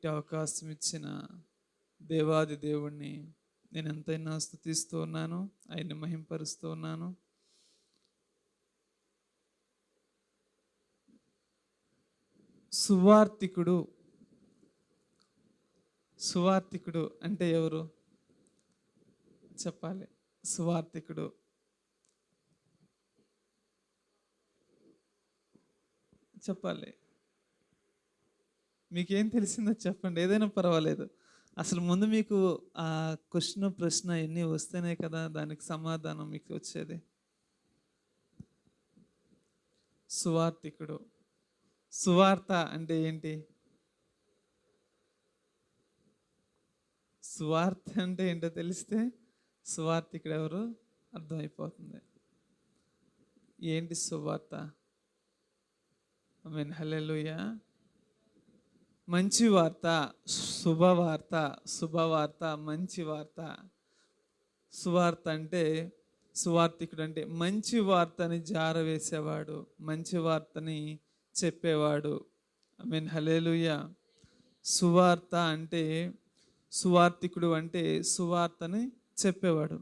ఇట్టి అవకాశం ఇచ్చిన దేవాది దేవుణ్ణి నేను ఎంతైనా స్తుతిస్తూ ఉన్నాను, ఆయన్ని మహింపరుస్తూ ఉన్నాను. సువార్తికుడు, సువార్తికుడు అంటే ఎవరు చెప్పాలి? సువార్తికుడు చెప్పాలి. మీకేం తెలిసిందో చెప్పండి, ఏదైనా పర్వాలేదు. అసలు ముందు మీకు ఆ క్వశ్చన్ ప్రశ్న ఎన్ని వస్తేనే కదా దానికి సమాధానం మీకు వచ్చేది. సువార్తికుడు, సువార్త అంటే ఏంటి? సువార్త అంటే ఏంటో తెలిస్తే సువార్తికుడు ఎవరు అర్థమైపోతుంది. ఏంటి సువార్త? ఆమేన్, హల్లెలూయా. మంచి వార్త, శుభవార్త, శుభవార్త, మంచి వార్త. సువార్త అంటే, సువార్తికుడు అంటే మంచి వార్తని జారవేసేవాడు, మంచి వార్తని చెప్పేవాడు. ఆమేన్, హల్లెలూయా. సువార్త అంటే, సువార్తికుడు అంటే సువార్తని చెప్పేవాడు.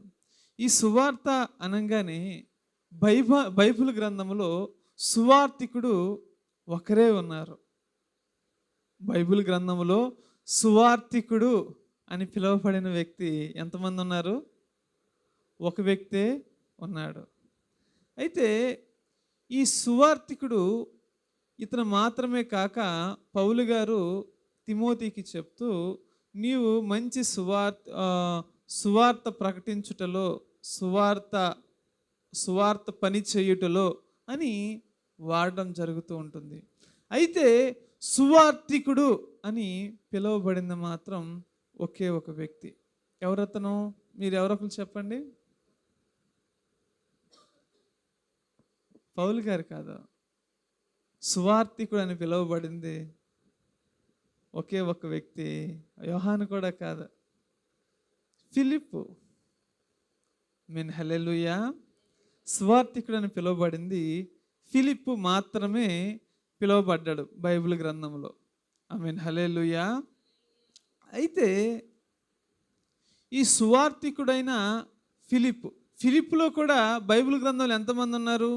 ఈ సువార్త అనగానే బైబిల్ గ్రంథంలో సువార్తికుడు ఒకరే ఉన్నారు. బైబిల్ గ్రంథంలో సువార్తికుడు అని పిలువబడిన వ్యక్తి ఎంతమంది ఉన్నారు? ఒక వ్యక్తే ఉన్నాడు. అయితే ఈ సువార్తికుడు ఇతను మాత్రమే కాక పౌలు గారు తిమోతికి చెప్తూ, నీవు మంచి సువార్త ప్రకటించుటలో, సువార్త పని చేయుటలో అని వాడడం జరుగుతూ ఉంటుంది. అయితే సువార్తికుడు అని పిలువబడింది మాత్రం ఒకే ఒక వ్యక్తి. ఎవరతను? మీరు ఎవరొకరు చెప్పండి. పౌలు గారు కాదు, సువార్తికుడు అని పిలువబడింది ఒకే ఒక వ్యక్తి. యోహాను కూడా కాదు, ఫిలిప్పు. మీన్ హల్లెలూయా. సువార్తికుడు అని పిలువబడింది ఫిలిప్పు మాత్రమే పిలువబడ్డాడు బైబిల్ గ్రంథంలో. ఆమేన్, హల్లెలూయా. అయితే ఈ సువార్తికుడైన ఫిలిప్పులో కూడా బైబిల్ గ్రంథంలో ఎంతమంది ఉన్నారు?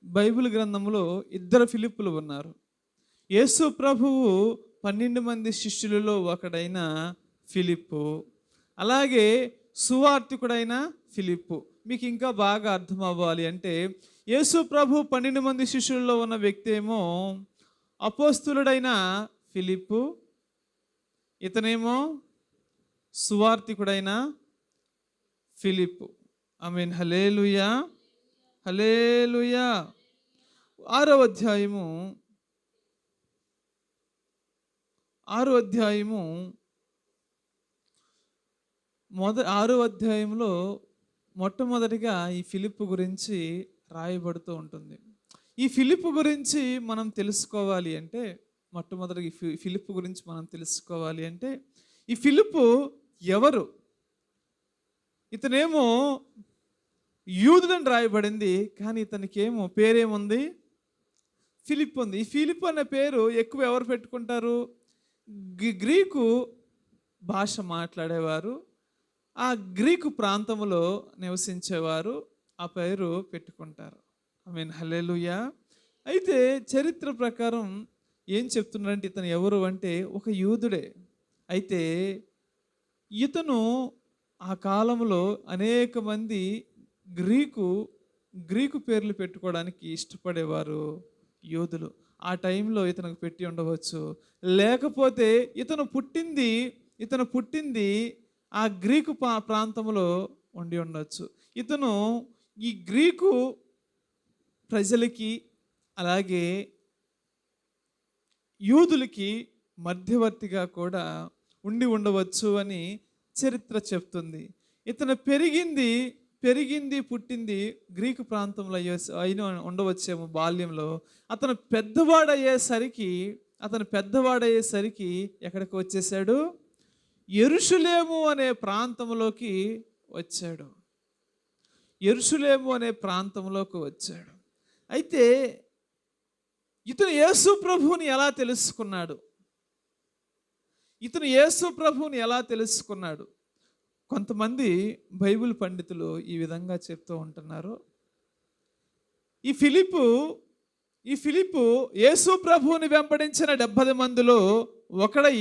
బైబిల్ గ్రంథంలో 2 ఫిలిప్పులు ఉన్నారు. యేసు ప్రభువు 12 మంది శిష్యులలో ఒకడైన ఫిలిప్పు, అలాగే సువార్తికుడైన ఫిలిప్పు. మీకు ఇంకా బాగా అర్థం అవ్వాలి అంటే, యేసు ప్రభు 12 మంది శిష్యుల్లో ఉన్న వ్యక్తి ఏమో అపోస్తులుడైన ఫిలిప్పు, ఇతనేమో సువార్తికుడైన ఫిలిప్పు. ఆమేన్, హల్లెలూయా, హల్లెలూయా. 6వ అధ్యాయము 6వ అధ్యాయంలో మొట్టమొదటిగా ఈ ఫిలిప్పు గురించి రాయబడుతూ ఉంటుంది. ఈ ఫిలిప్పు గురించి మనం తెలుసుకోవాలి అంటే, మొట్టమొదటి ఫిలిప్పు గురించి మనం తెలుసుకోవాలి అంటే, ఈ ఫిలిప్పు ఎవరు? ఇతనేమో యూదులని రాయబడింది, కానీ ఇతనికేమో పేరేముంది? ఫిలిప్ ఉంది. ఈ ఫిలిప్ అనే పేరు ఎక్కువ ఎవరు పెట్టుకుంటారు? గ్రీకు భాష మాట్లాడేవారు, ఆ గ్రీకు ప్రాంతంలో నివసించేవారు ఆ పేరు పెట్టుకుంటారు. ఆమేన్, హల్లెలూయా. అయితే చరిత్ర ప్రకారం ఏం చెప్తున్నారంటే, ఇతను ఎవరు అంటే ఒక యూదుడే. అయితే ఇతను ఆ కాలంలో అనేక మంది గ్రీకు పేర్లు పెట్టుకోవడానికి ఇష్టపడేవారు యూదులు. ఆ టైంలో ఇతనికి పెట్టి ఉండవచ్చు, లేకపోతే ఇతను పుట్టింది ఆ గ్రీకు ప్రాంతంలో ఉండి ఉండొచ్చు. ఇతను ఈ గ్రీకు ప్రజలకి అలాగే యూదులకి మధ్యవర్తిగా కూడా ఉండి ఉండవచ్చు అని చరిత్ర చెప్తుంది. ఇతను పెరిగింది పుట్టింది గ్రీకు ప్రాంతంలో అయిన ఉండవచ్చేమో బాల్యంలో. అతను పెద్దవాడయ్యేసరికి ఎక్కడికి వచ్చేసాడు? యెరూషలేము అనే ప్రాంతంలోకి వచ్చాడు. అయితే ఇతను యేసు ప్రభువుని ఎలా తెలుసుకున్నాడు? ఇతను యేసు ప్రభువుని ఎలా తెలుసుకున్నాడు? కొంతమంది బైబిల్ పండితులు ఈ విధంగా చెప్తూ ఉంటున్నారు. ఈ ఫిలిప్పు యేసు ప్రభువుని వెంబడించిన 70 మందిలో ఒకడై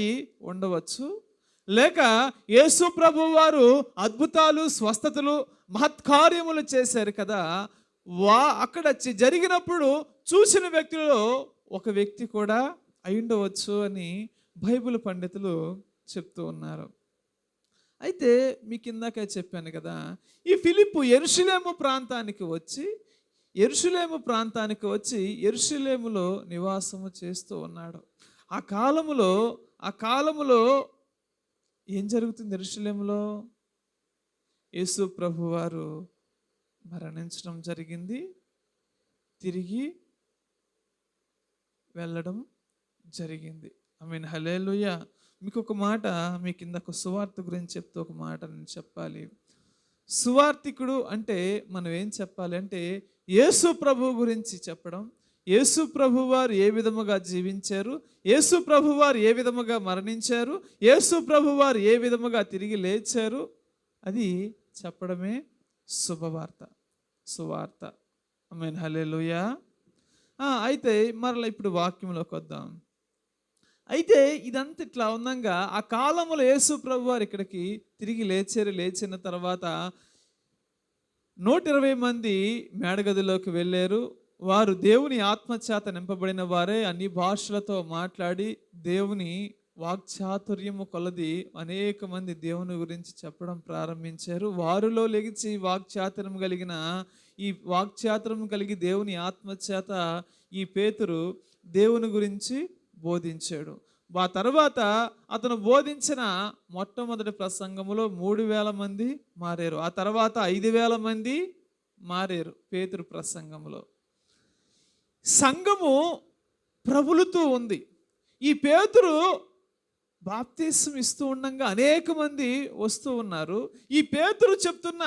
ఉండవచ్చు. లేక యేసు ప్రభు వారు అద్భుతాలు, స్వస్థతలు, మహత్కార్యములు చేశారు కదా, అక్కడ జరిగినప్పుడు చూసిన వ్యక్తులలో ఒక వ్యక్తి కూడా అయ్యుండవచ్చు అని బైబిల్ పండితులు చెప్తూ ఉన్నారు. అయితే మీకు ఇందాకే చెప్పాను కదా, ఈ ఫిలిప్పు యెరూషలేము ప్రాంతానికి వచ్చి యెరూషలేములో నివాసము చేస్తూ ఉన్నాడు. ఆ కాలములో ఏం జరుగుతుంది? యెరూషలేములో యేసు ప్రభు వారు మరణించడం జరిగింది, తిరిగి వెళ్ళడం జరిగింది. ఆమేన్, హల్లెలూయా. మీకు ఒక మాట, మీ కింద ఒక సువార్త గురించి చెప్తూ ఒక మాట నేను చెప్పాలి. సువార్తికుడు అంటే మనం ఏం చెప్పాలి అంటే, యేసు ప్రభు గురించి చెప్పడం, యేసు ప్రభు వారు ఏ విధముగా జీవించారు, యేసు ప్రభు వారు ఏ విధముగా మరణించారు, యేసు ప్రభు వారు ఏ విధముగా తిరిగి లేచారు, అది చెప్పడమే సువార్త. ఆమేన్, హల్లెలూయా. అయితే మరలా ఇప్పుడు వాక్యంలోకి వద్దాం. అయితే ఇదంతా ఇట్లా ఉందంగా, ఆ కాలంలో యేసు ప్రభు వారు ఇక్కడికి తిరిగి లేచిన తర్వాత 120 మంది మేడగదిలోకి వెళ్ళారు. వారు దేవుని ఆత్మచేత నింపబడిన వారే, అన్ని భాషలతో మాట్లాడి దేవుని వాక్చాతుర్యము కొలది అనేక మంది దేవుని గురించి చెప్పడం ప్రారంభించారు. వారిలో లెగిచి వాక్చాతుర్యం కలిగి దేవుని ఆత్మచేత ఈ పేతురు దేవుని గురించి బోధించాడు. ఆ తర్వాత అతను బోధించిన మొట్టమొదటి ప్రసంగములో 3,000 మంది మారారు. ఆ తర్వాత 5,000 మంది మారారు పేతురు ప్రసంగంలో. సంఘము ప్రబలుతూ ఉంది. ఈ పేతురు బాప్తిస్మం ఇస్తూ ఉండగా అనేక మంది వస్తూ ఉన్నారు. ఈ పేతురు చెప్తున్న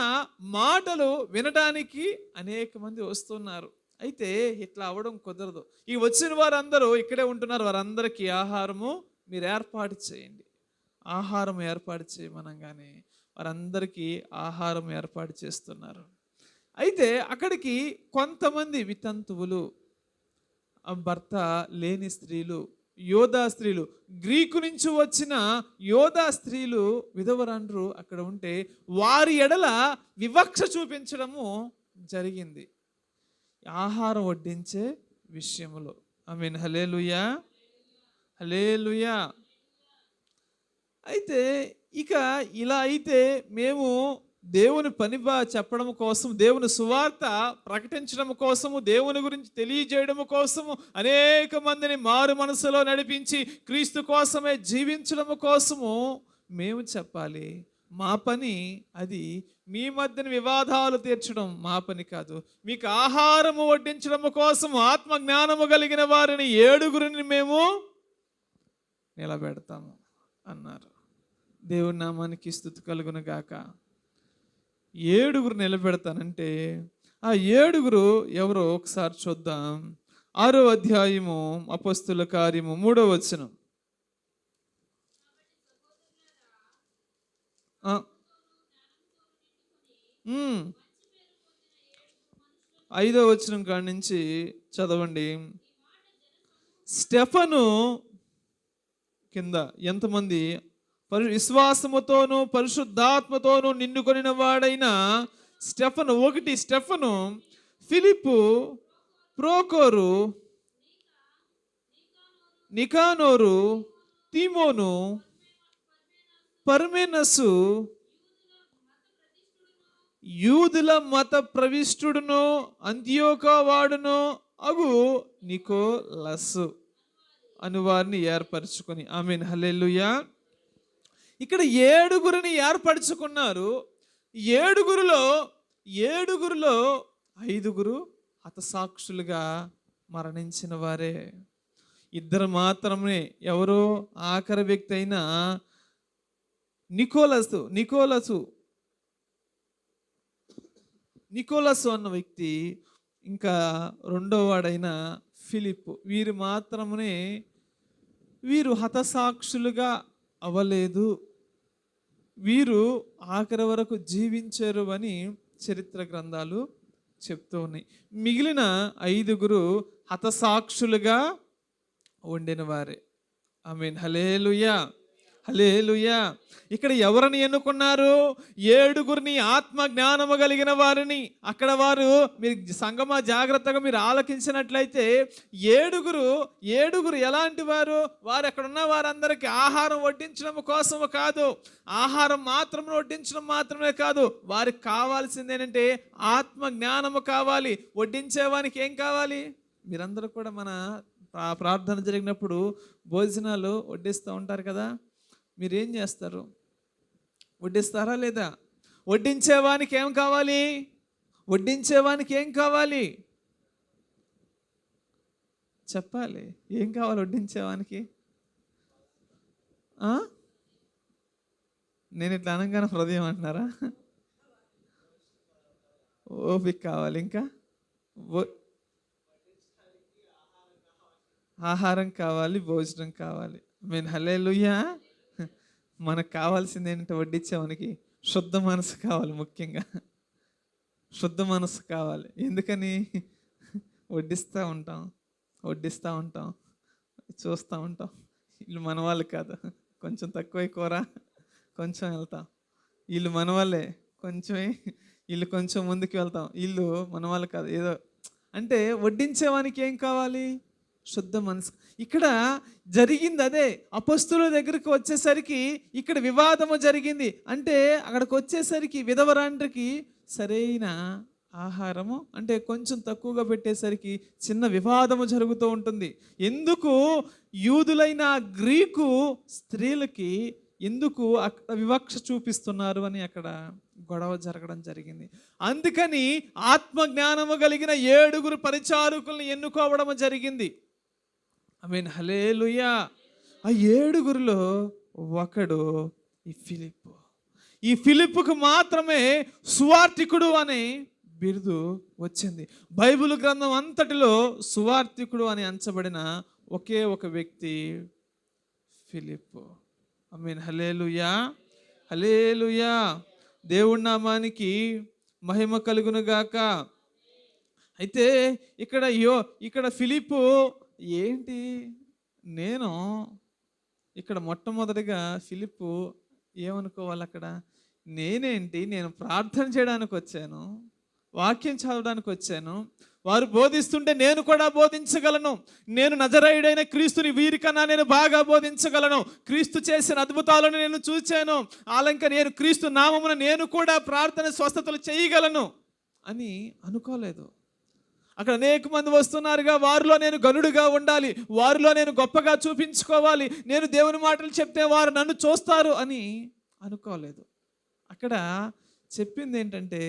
మాటలు వినడానికి అనేక మంది వస్తున్నారు. అయితే ఇట్లా అవ్వడం కుదరదు. ఈ వచ్చిన వారందరూ ఇక్కడే ఉంటున్నారు, వారందరికీ ఆహారము మీరు ఏర్పాటు చేయండి. ఆహారం ఏర్పాటు చేయమనగానే వారందరికీ ఆహారం ఏర్పాటు చేస్తున్నారు. అయితే అక్కడికి కొంతమంది వితంతువులు, భర్త లేని స్త్రీలు, యోధా స్త్రీలు, గ్రీకు నుంచి వచ్చిన యోధా స్త్రీలు, విధవరాండ్రు అక్కడ ఉంటే వారి ఎడల వివక్ష చూపించడము జరిగింది ఆహారం వడ్డించే విషయంలో. ఆమేన్, హల్లెలూయా, హల్లెలూయా. అయితే ఇక ఇలా అయితే మేము దేవుని పని చెప్పడం కోసం, దేవుని సువార్త ప్రకటించడం కోసము, దేవుని గురించి తెలియజేయడం కోసము, అనేక మందిని మారు మనసులో నడిపించి క్రీస్తు కోసమే జీవించడం కోసము మేము చెప్పాలి. మా పని అది. మీ మధ్యన వివాదాలు తీర్చడం మా పని కాదు. మీకు ఆహారము వడ్డించడం కోసం ఆత్మ జ్ఞానము కలిగిన వారిని 7 మేము నిలబెడతాము అన్నారు. దేవుని నామానికి స్తుతి కలుగును గాక. 7 నిలబెడతానంటే ఆ 7 ఎవరో ఒకసారి చూద్దాం. 6వ అధ్యాయము అపొస్తలుల కార్యము 3వ వచనం. 5వ వచనం కాడి నుంచి చదవండి. స్టెఫను కింద ఎంతమంది విశ్వాసముతోనూ పరిశుద్ధాత్మతోనూ నిండుకొనిన వాడైన స్టెఫను, ఫిలిప్పు, ప్రోకోరు, నికానోరు, తీమోను, పర్మెనసు, యూదుల మత ప్రవిష్టుడును అంతియోకా వాడును అగు నికోలసు అను వారిని ఏర్పరచుకొని. ఆమేన్, హల్లెలూయా. ఇక్కడ 7 ఏర్పరచుకున్నారు. 7లో 5 హతసాక్షులుగా మరణించిన వారే. 2 మాత్రమే. ఎవరో ఆఖరి వ్యక్తి అయిన నికోలసు అన్న వ్యక్తి, ఇంకా 2వ వాడైన ఫిలిప్పు వీరు మాత్రమే వీరు హతసాక్షులుగా అవ్వలేదు, వీరు ఆఖరి వరకు జీవించారు అని చరిత్ర గ్రంథాలు చెప్తూ ఉన్నాయి. మిగిలిన 5గురు హతసాక్షులుగా ఉండిన వారే. ఆమేన్. హల్లెలూయా, హల్లెలూయా. ఇక్కడ ఎవరిని ఎన్నుకున్నారు? 7గురిని, ఆత్మ జ్ఞానము కలిగిన వారిని. అక్కడ వారు, మీరు సంగమా జాగ్రత్తగా మీరు ఆలకించినట్లయితే, ఏడుగురు ఎలాంటి వారు? వారు అక్కడ ఉన్న వారందరికీ ఆహారం వడ్డించడం కోసము కాదు, ఆహారం మాత్రం వడ్డించడం మాత్రమే కాదు, వారికి కావాల్సింది ఏంటంటే ఆత్మ జ్ఞానము కావాలి. వడ్డించేవానికి ఏం కావాలి? మీరందరూ కూడా మన ప్రార్థన జరిగినప్పుడు భోజనాలు వడ్డిస్తూ ఉంటారు కదా, మీరేం చేస్తారు? వడ్డిస్తారా లేదా? వడ్డించేవానికి ఏం కావాలి? వడ్డించేవానికి ఏం కావాలి చెప్పాలి. ఏం కావాలి వడ్డించేవానికి? నేను ఇట్లా అనగానే హృదయం అంటున్నారా? ఓపిక కావాలి. ఇంకా ఆహారం కావాలి, భోజనం కావాలి. ఆమేన్. హల్లెలూయా. మనకు కావాల్సింది ఏంటంటే వడ్డించేవానికి శుద్ధ మనసు కావాలి. ముఖ్యంగా శుద్ధ మనసు కావాలి. ఎందుకని? వడ్డిస్తూ ఉంటాం, చూస్తూ ఉంటాం. వీళ్ళు మన వాళ్ళు కాదు, కొంచెం తక్కువ కూర కొంచెం వెళ్తాం. వీళ్ళు మన వాళ్ళే, వీళ్ళు కొంచెం ముందుకు వెళ్తాం. వీళ్ళు మన వాళ్ళు కాదు. ఏదో అంటే వడ్డించేవానికి ఏం కావాలి? శుద్ధ మనసు. ఇక్కడ జరిగింది అదే. అపొస్తలుల దగ్గరికి వచ్చేసరికి ఇక్కడ వివాదము జరిగింది. అంటే అక్కడికి వచ్చేసరికి విధవరాండ్రికి సరైన ఆహారము అంటే కొంచెం తక్కువగా పెట్టేసరికి చిన్న వివాదము జరుగుతూ ఉంటుంది. ఎందుకు యూదులైన గ్రీకు స్త్రీలకి ఎందుకు అక్కడ వివక్ష చూపిస్తున్నారు అని అక్కడ గొడవ జరగడం జరిగింది. అందుకని ఆత్మ జ్ఞానము కలిగిన 7గురు పరిచారకులను ఎన్నుకోవడం జరిగింది. ఆమేన్. హల్లెలూయా. ఆ 7గురిలో ఒకడు ఈ ఫిలిప్పు. ఈ ఫిలిప్పుకు మాత్రమే సువార్తికుడు అనే బిరుదు వచ్చింది. బైబిల్ గ్రంథం అంతటిలో సువార్తికుడు అని అంచబడిన ఒకే ఒక వ్యక్తి ఫిలిప్పు. ఆమేన్. హల్లెలూయా, హల్లెలూయా. దేవుడి నామానికి మహిమ కలుగును గాక. అయితే ఇక్కడ ఫిలిప్పు ఏంటి? నేను ఇక్కడ మొట్టమొదటిగా ఫిలిప్పు ఏమనుకోవాలి? అక్కడ నేనేంటి? నేను ప్రార్థన చేయడానికి వచ్చాను, వాక్యం చదవడానికి వచ్చాను. వారు బోధిస్తుంటే నేను కూడా బోధించగలను. నేను నజరేయుడైన క్రీస్తుని వీరికన్నా నేను బాగా బోధించగలను. క్రీస్తు చేసిన అద్భుతాలను నేను చూశాను. అలాగే నేను క్రీస్తు నామమున నేను కూడా ప్రార్థన స్వస్థతలు చేయగలను అని అనుకోలేదు. అక్కడ అనేక మంది వస్తున్నారుగా, వారిలో నేను గనుడుగా ఉండాలి, వారిలో నేను గొప్పగా చూపించుకోవాలి, నేను దేవుని మాటలు చెప్తే వారు నన్ను చూస్తారు అని అనుకోలేదు. అక్కడ చెప్పింది ఏంటంటే,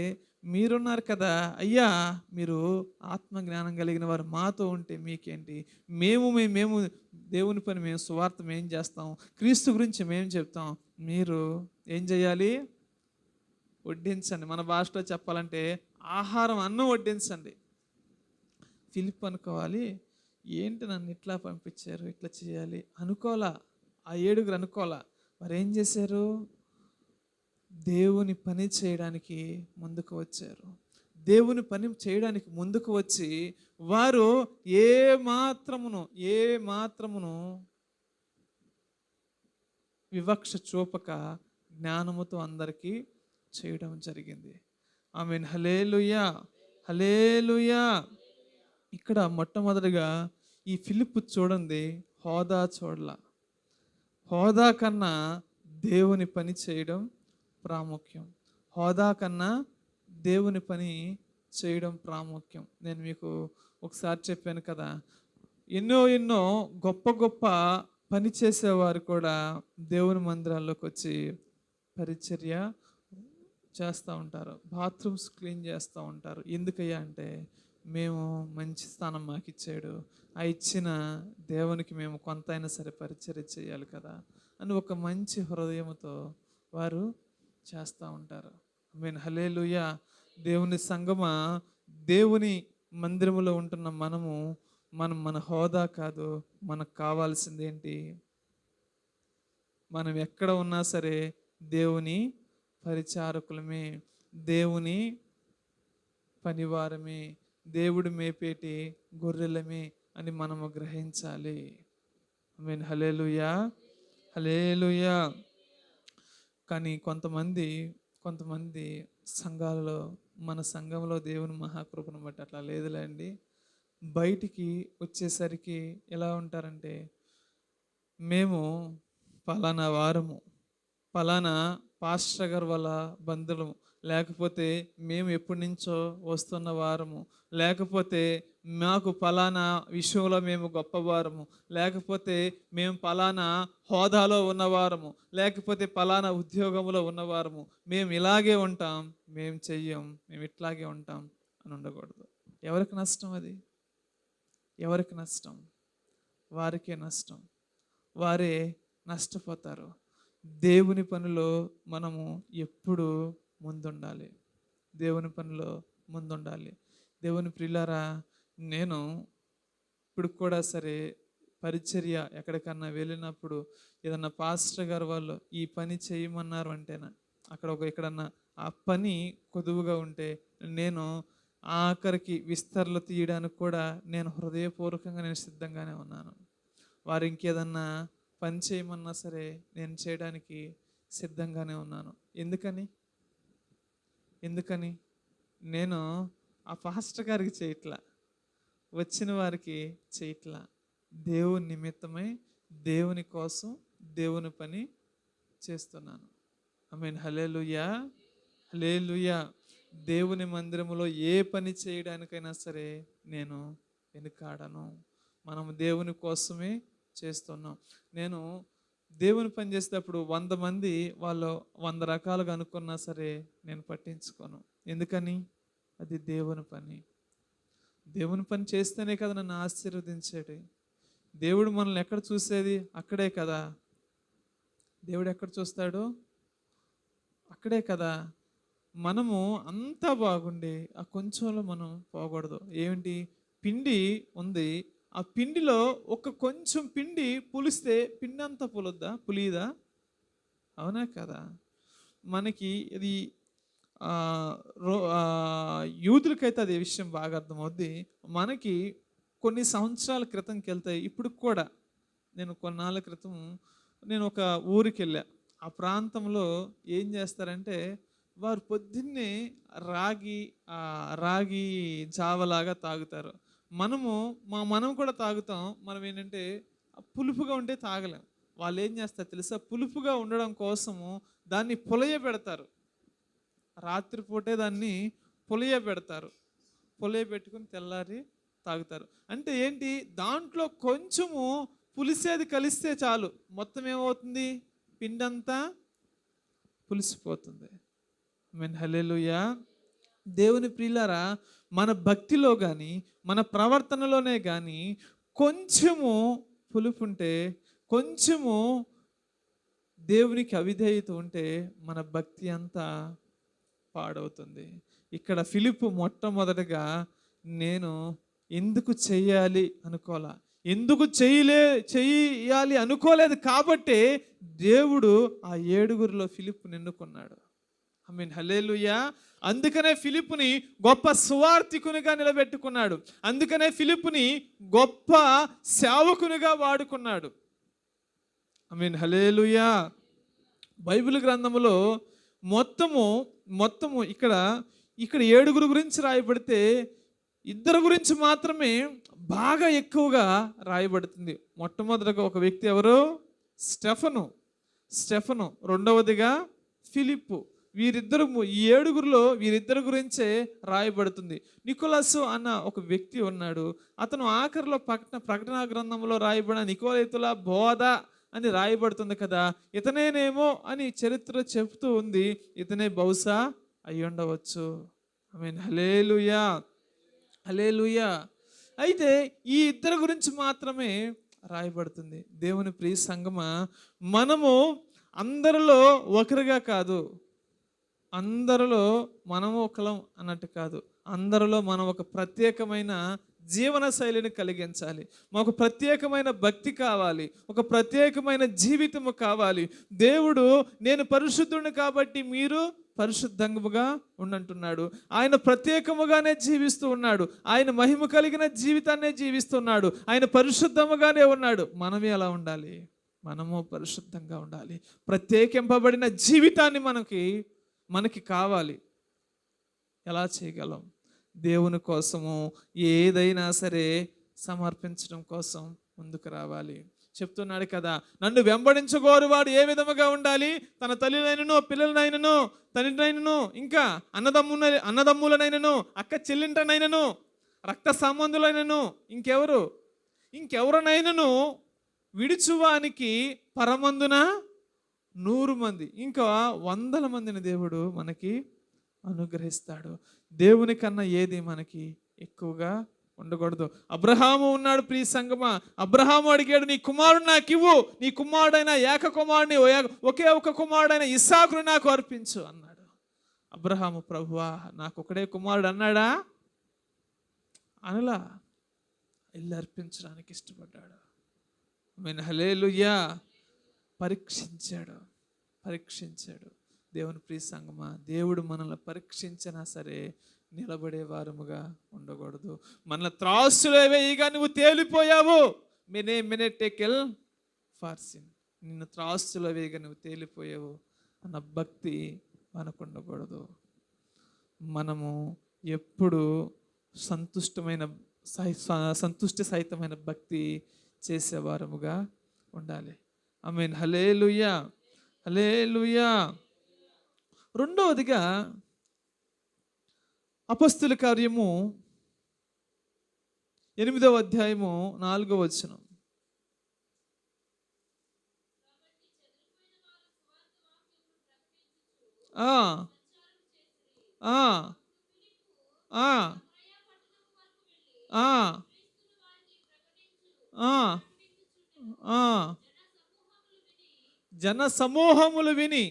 మీరున్నారు కదా అయ్యా, మీరు ఆత్మ జ్ఞానం కలిగిన వారు మాతో ఉంటే మీకేంటి? మేము దేవుని పని, మేము సువార్త మేము చేస్తాం, క్రీస్తు గురించి మేము చెప్తాం. మీరు ఏం చేయాలి? వడ్డించండి. మన భాషలో చెప్పాలంటే ఆహారం, అన్నం వడ్డించండి. ఫిలిప్ అనుకోవాలి, ఏంటి నన్ను ఇట్లా పంపించారు, ఇట్లా చేయాలి అనుకోలా. ఆ 7గురు అనుకోలా. మరి ఏం చేశారు? దేవుని పని చేయడానికి ముందుకు వచ్చారు. దేవుని పని చేయడానికి ముందుకు వచ్చి వారు ఏ మాత్రమును వివక్ష చూపక జ్ఞానముతో అందరికీ చేయడం జరిగింది. ఆమేన్. హల్లెలూయా, హల్లెలూయా. ఇక్కడ మొట్టమొదటిగా ఈ ఫిలిప్పు చూడండి, హోదా చూడలా. హోదా కన్నా దేవుని పని చేయడం ప్రాముఖ్యం. హోదా కన్నా దేవుని పని చేయడం ప్రాముఖ్యం. నేను మీకు ఒకసారి చెప్పాను కదా, ఎన్నో గొప్ప పని చేసేవారు కూడా దేవుని మందిరాల్లోకి వచ్చి పరిచర్య చేస్తూ ఉంటారు, బాత్రూమ్స్ క్లీన్ చేస్తూ ఉంటారు. ఎందుకయ్యా అంటే, మేము మంచి స్థానం మాకు ఇచ్చాడు, ఆ ఇచ్చిన దేవునికి మేము కొంత అయినా సరే పరిచర్య చేయాలి కదా అని ఒక మంచి హృదయంతో వారు చేస్తూ ఉంటారు. ఆమేన్. హల్లెలూయా. దేవుని సంగమా, దేవుని మందిరములో ఉంటున్న మనము మనం మన హోదా కాదు, మనకు కావాల్సింది ఏంటి? మనం ఎక్కడ ఉన్నా సరే దేవుని పరిచారకులమే, దేవుని పనివారమే, దేవుడు మేపేటి గొర్రెలమే అని మనము గ్రహించాలి. ఆమేన్. హల్లెలూయా, హల్లెలూయా. కానీ కొంతమంది సంఘాలలో, మన సంఘంలో దేవుని మహాకృపను బట్టి అట్లా లేదులేండి. బయటికి వచ్చేసరికి ఎలా ఉంటారంటే, మేము పలానా వారము, పలానా పాస్టర్ గారు వాళ్ళ బంధువులము, లేకపోతే మేము ఎప్పటి నుంచో వస్తున్న వారము, లేకపోతే మాకు పలానా విషయంలో మేము గొప్పవారము, లేకపోతే మేము పలానా హోదాలో ఉన్నవారము, లేకపోతే పలానా ఉద్యోగంలో ఉన్నవారము, మేము ఇలాగే ఉంటాం, మేము చెయ్యం, మేము ఇట్లాగే ఉంటాం అని ఉండకూడదు. ఎవరికి నష్టం అది? ఎవరికి నష్టం? వారికే నష్టం. వారే నష్టపోతారు. దేవుని పనిలో మనము ఎప్పుడు ముందుండాలి. దేవుని పనిలో ముందుండాలి. దేవుని ప్రియులారా, నేను ఇప్పుడు కూడా సరే పరిచర్య ఎక్కడికన్నా వెళ్ళినప్పుడు ఏదన్నా పాస్టర్ గారు వాళ్ళు ఈ పని చేయమన్నారు అంటేనా, అక్కడ ఎక్కడన్నా ఆ పని కొదువుగా ఉంటే నేను ఆఖరికి విస్తరలు తీయడానికి కూడా నేను హృదయపూర్వకంగా నేను సిద్ధంగానే ఉన్నాను. వారు ఇంకేదన్నా పని చేయమన్నా సరే నేను చేయడానికి సిద్ధంగానే ఉన్నాను. ఎందుకని నేను ఆ పాస్టర్ గారికి చేయట్లా, వచ్చిన వారికి చేయట్లా. దేవుని నిమిత్తమై, దేవుని కోసం దేవుని పని చేస్తున్నాను. ఆమేన్. హల్లెలూయా, హల్లెలూయా. దేవుని మందిరములో ఏ పని చేయడానికైనా సరే నేను వెనుకాడను. మనము దేవుని కోసమే చేస్తున్నాం. నేను దేవుని పని చేసేటప్పుడు 100 మంది వాళ్ళు 100 రకాలుగా అనుకున్నా సరే నేను పట్టించుకోను. ఎందుకని? అది దేవుని పని. దేవుని పని చేస్తేనే కదా నన్ను ఆశీర్వదించేది. దేవుడు మనల్ని ఎక్కడ చూసేది? అక్కడే కదా. దేవుడు ఎక్కడ చూస్తాడు? అక్కడే కదా. మనము అంతా బాగుండి ఆ కొంచెంలో మనం పోకూడదు. ఏమిటి? పిండి ఉంది, ఆ పిండిలో ఒక కొంచెం పిండి పులిస్తే పిండి అంతా పులుద్దా? పులియదా? అవునా కదా. మనకి ఇది యూతులకైతే అది విషయం బాగా అర్థమవుద్ది. మనకి కొన్ని సంవత్సరాల క్రితంకి వెళ్తాయి. ఇప్పుడు కూడా నేను కొన్నాళ్ళ క్రితం నేను ఒక ఊరికి వెళ్ళా. ఆ ప్రాంతంలో ఏం చేస్తారంటే వారు పొద్దున్నే రాగి రాగి జావలాగా తాగుతారు. మనం కూడా తాగుతాం. మనం ఏంటంటే పులుపుగా ఉంటే తాగలేం. వాళ్ళు ఏం చేస్తారు తెలుసా? పులుపుగా ఉండడం కోసము దాన్ని పులయబెడతారు. రాత్రిపూటే దాన్ని పులయబెడతారు. పులయబెట్టుకుని తెల్లారి తాగుతారు. అంటే ఏంటి? దాంట్లో కొంచెము పులిసేది కలిస్తే చాలు, మొత్తం ఏమవుతుంది? పిండంతా పులిసిపోతుంది. ఆమేన్. హల్లెలూయా. దేవుని ప్రియులారా, మన భక్తిలో కానీ మన ప్రవర్తనలోనే కానీ కొంచెము పులుపు ఉంటే, కొంచెము దేవునికి అవిధేయత ఉంటే మన భక్తి అంతా పాడవుతుంది. ఇక్కడ ఫిలిప్పు మొట్టమొదటగా నేను ఎందుకు చెయ్యాలి అనుకోలా, ఎందుకు చెయ్యాలి అనుకోలేదు కాబట్టి దేవుడు ఆ 7గురిలో ఫిలిప్పుని ఎన్నుకున్నాడు. ఆమేన్. హల్లెలూయా. అందుకనే ఫిలిప్పుని గొప్ప సువార్తికునిగా నిలబెట్టుకున్నాడు. అందుకనే ఫిలిప్పుని గొప్ప సేవకునిగా వాడుకున్నాడు. ఆమేన్. హల్లెలూయా. బైబిల్ గ్రంథములో మొత్తము ఇక్కడ 7గురు గురించి రాయబడితే 2 గురించి మాత్రమే బాగా ఎక్కువగా రాయబడుతుంది. మొట్టమొదటిగా ఒక వ్యక్తి ఎవరు? స్టెఫను. రెండవదిగా ఫిలిప్పు. వీరిద్దరు, ఈ 7గురిలో వీరిద్దరు గురించే రాయబడుతుంది. నికోలసు అన్న ఒక వ్యక్తి ఉన్నాడు. అతను ఆఖరిలో ప్రకటన గ్రంథంలో రాయబడిన నికోలైతుల బోధ అని రాయబడుతుంది కదా. ఇతనేనేమో అని చరిత్ర చెప్తూ ఉంది. ఇతనే బహుశా అయ్యుండవచ్చు. ఆమేన్. హల్లెలూయా, హల్లెలూయా. అయితే ఈ 2 గురించి మాత్రమే రాయబడుతుంది. దేవుని ప్రియ సంగమా, మనము అందరిలో ఒకరిగా కాదు, అందరిలో మనము ఒకలం అన్నట్టు కాదు, అందరిలో మనం ఒక ప్రత్యేకమైన జీవన శైలిని కలిగించాలి. మాకు ప్రత్యేకమైన భక్తి కావాలి, ఒక ప్రత్యేకమైన జీవితము కావాలి. దేవుడు నేను పరిశుద్ధుడిని కాబట్టి మీరు పరిశుద్ధంగా ఉండంటున్నాడు. ఆయన ప్రత్యేకముగానే జీవిస్తూ ఉన్నాడు. ఆయన మహిమ కలిగిన జీవితాన్నే జీవిస్తున్నాడు. ఆయన పరిశుద్ధముగానే ఉన్నాడు. మనమే ఎలా ఉండాలి? మనము పరిశుద్ధంగా ఉండాలి. ప్రత్యేకింపబడిన జీవితాన్ని మనకి కావాలి. ఎలా చేయగలం? దేవుని కోసము ఏదైనా సరే సమర్పించడం కోసం ముందుకు రావాలి. చెప్తున్నాడు కదా, నన్ను వెంబడించగోరు వాడు ఏ విధముగా ఉండాలి? తన తల్లినైనను, పిల్లలనైనను, తండ్రినైనను, ఇంకా అన్నదమ్ములనైనను, అక్క చెల్లింటనైనను, రక్త సంబంధులైనను, ఇంకెవరినైనను విడుచువానికి పరమందున 100 మంది, ఇంకా 100 మందిని దేవుడు మనకి అనుగ్రహిస్తాడు. దేవుని కన్నా ఏది మనకి ఎక్కువగా ఉండకూడదు. అబ్రహాము ఉన్నాడు ప్రియ సంగమా. అబ్రహాము అడిగాడు, నీ కుమారుడు నాకు ఇవ్వు, నీ కుమారుడైన ఏక కుమారుని, ఒకే ఒక కుమారుడైన ఇస్సాకును నాకు అర్పించు అన్నాడు. అబ్రహాము, ప్రభువా నాకు ఒకడే కుమారుడు అన్నాడా? అనలా. ఇల్లు అర్పించడానికి ఇష్టపడ్డాడు. హల్లెలూయా. పరీక్షించాడు. దేవుని ప్రియ సంగమా, దేవుడు మనల్ని పరీక్షించినా సరే నిలబడే వారముగా ఉండకూడదు. మన త్రాసులో వేయగా నువ్వు తేలిపోయావు, మినెటెకెల్ ఫార్సిన్, నిన్ను త్రాసులో వేయగా నువ్వు తేలిపోయావు అన్న భక్తి మనకు ఉండకూడదు. మనము ఎప్పుడు సంతుష్టి సహితమైన భక్తి చేసేవారముగా ఉండాలి. ఆమేన్. హల్లెలూయా, హల్లెలూయా. రెండవదిగా అపొస్తలుల కార్యము 8వ అధ్యాయము 4వ వచనం. జన సమూహములు విని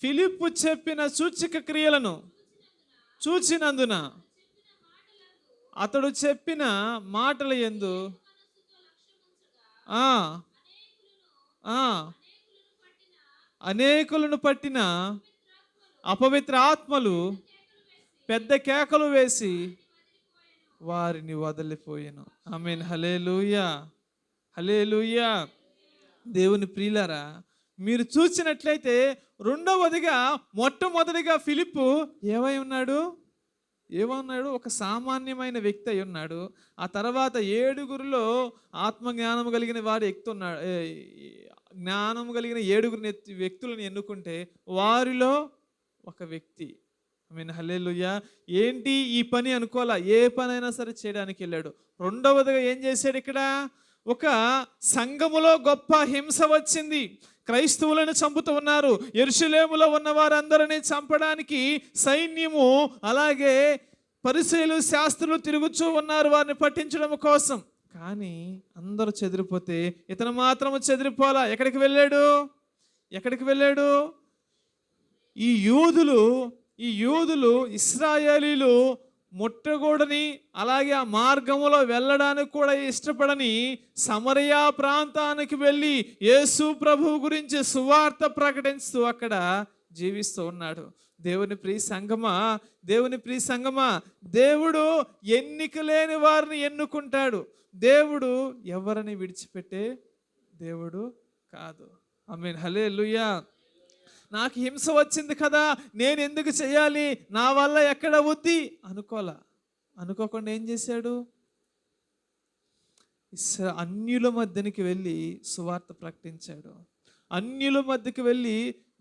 ఫిలిప్పు చెప్పిన సూచక క్రియలను చూచినందున అతడు చెప్పిన మాటల యందు అనేకులను పట్టిన అపవిత్ర ఆత్మలు పెద్ద కేకలు వేసి వారిని వదిలిపోయాను. ఆమేన్. హల్లెలూయా, హల్లెలూయా. దేవుని ప్రియులారా, మీరు చూసినట్లయితే మొట్టమొదటిగా ఫిలిప్పు ఏమన్నాడు? ఒక సామాన్యమైన వ్యక్తి అయి ఉన్నాడు. ఆ తర్వాత 7గురిలో ఆత్మజ్ఞానం కలిగిన వాడు జ్ఞానం కలిగిన 7 వ్యక్తులను ఎన్నుకుంటే వారిలో ఒక వ్యక్తి. ఆమేన్. హల్లెలూయా. ఏంటి ఈ పని అనుకోవాలా, ఏ పనైనా సరే చేయడానికి వెళ్ళాడు. రెండవదిగా ఏం చేశాడు? ఇక్కడ ఒక సంఘములో గొప్ప హింస వచ్చింది. క్రైస్తవులను చంపుతూ ఉన్నారు. యెరూషలేములో ఉన్న వారందరినీ చంపడానికి సైన్యము, అలాగే పరిసయ్యులు, శాస్త్రులు తిరుగుతూ ఉన్నారు వారిని పట్టించడం కోసం. కానీ అందరూ చెదిరిపోతే ఇతను మాత్రము చెదిరిపోలా. ఎక్కడికి వెళ్ళాడు? ఈ యూదులు ఇశ్రాయేలీలు ముట్టకూడని, అలాగే ఆ మార్గములో వెళ్ళడానికి కూడా ఇష్టపడని సమరయ ప్రాంతానికి వెళ్ళి యేసు ప్రభువు గురించి సువార్త ప్రకటిస్తూ అక్కడ జీవిస్తూ ఉన్నాడు. దేవుని ప్రియ సంగమా, దేవుడు ఎన్నిక లేని వారిని ఎన్నుకుంటాడు. దేవుడు ఎవరిని విడిచిపెట్టే దేవుడు కాదు. ఆమేన్. హల్లెలూయా. నాకు హింస వచ్చింది కదా, నేను ఎందుకు చేయాలి, నా వల్ల ఎక్కడ అవుద్ది అనుకోకుండా ఏం చేశాడు? అన్యుల మధ్యనికి వెళ్ళి సువార్త ప్రకటించాడు. అన్యుల మధ్యకి వెళ్ళి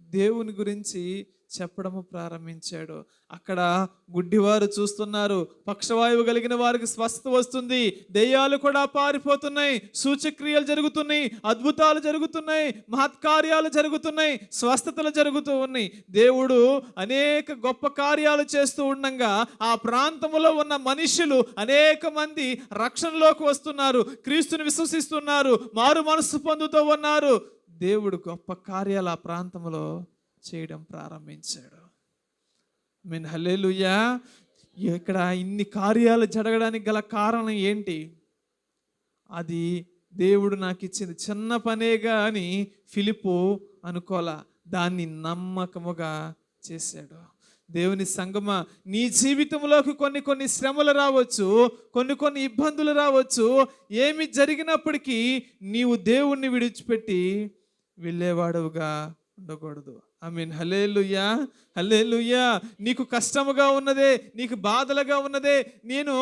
దేవుని గురించి చెప్పడము ప్రారంభించాడు. అక్కడ గుడ్డివారు చూస్తున్నారు, పక్షవాయువు కలిగిన వారికి స్వస్థత వస్తుంది, దెయ్యాలు కూడా పారిపోతున్నాయి, సూచక్రియలు జరుగుతున్నాయి, అద్భుతాలు జరుగుతున్నాయి, మహత్కార్యాలు జరుగుతున్నాయి, స్వస్థతలు జరుగుతూ ఉన్నాయి. దేవుడు అనేక గొప్ప కార్యాలు చేస్తూ ఉండగా ఆ ప్రాంతంలో ఉన్న మనుషులు అనేక మంది రక్షణలోకి వస్తున్నారు, క్రీస్తుని విశ్వసిస్తున్నారు, మారు మనసు పొందుతూ ఉన్నారు. దేవుడు గొప్ప కార్యాలు ఆ ప్రాంతంలో చేయడం ప్రారంభించాడు. ఆమేన్. హల్లెలూయా. ఇక్కడ ఇన్ని కార్యాలు జరగడానికి గల కారణం ఏంటి? అది దేవుడు నాకు ఇచ్చింది చిన్న పనేగా అని ఫిలిప్పు అనుకోలా, దాన్ని నమ్మకముగా చేశాడు. దేవుని సంగమా, నీ జీవితంలోకి కొన్ని కొన్ని శ్రమలు రావచ్చు, కొన్ని కొన్ని ఇబ్బందులు రావచ్చు. ఏమి జరిగినప్పటికీ నీవు దేవుణ్ణి విడిచిపెట్టి వెళ్ళేవాడుగా ఉండకూడదు. ఆమేన్. హల్లెలూయా, హల్లెలూయా. నీకు కష్టముగా ఉన్నదే, నీకు బాధలుగా ఉన్నదే, నేను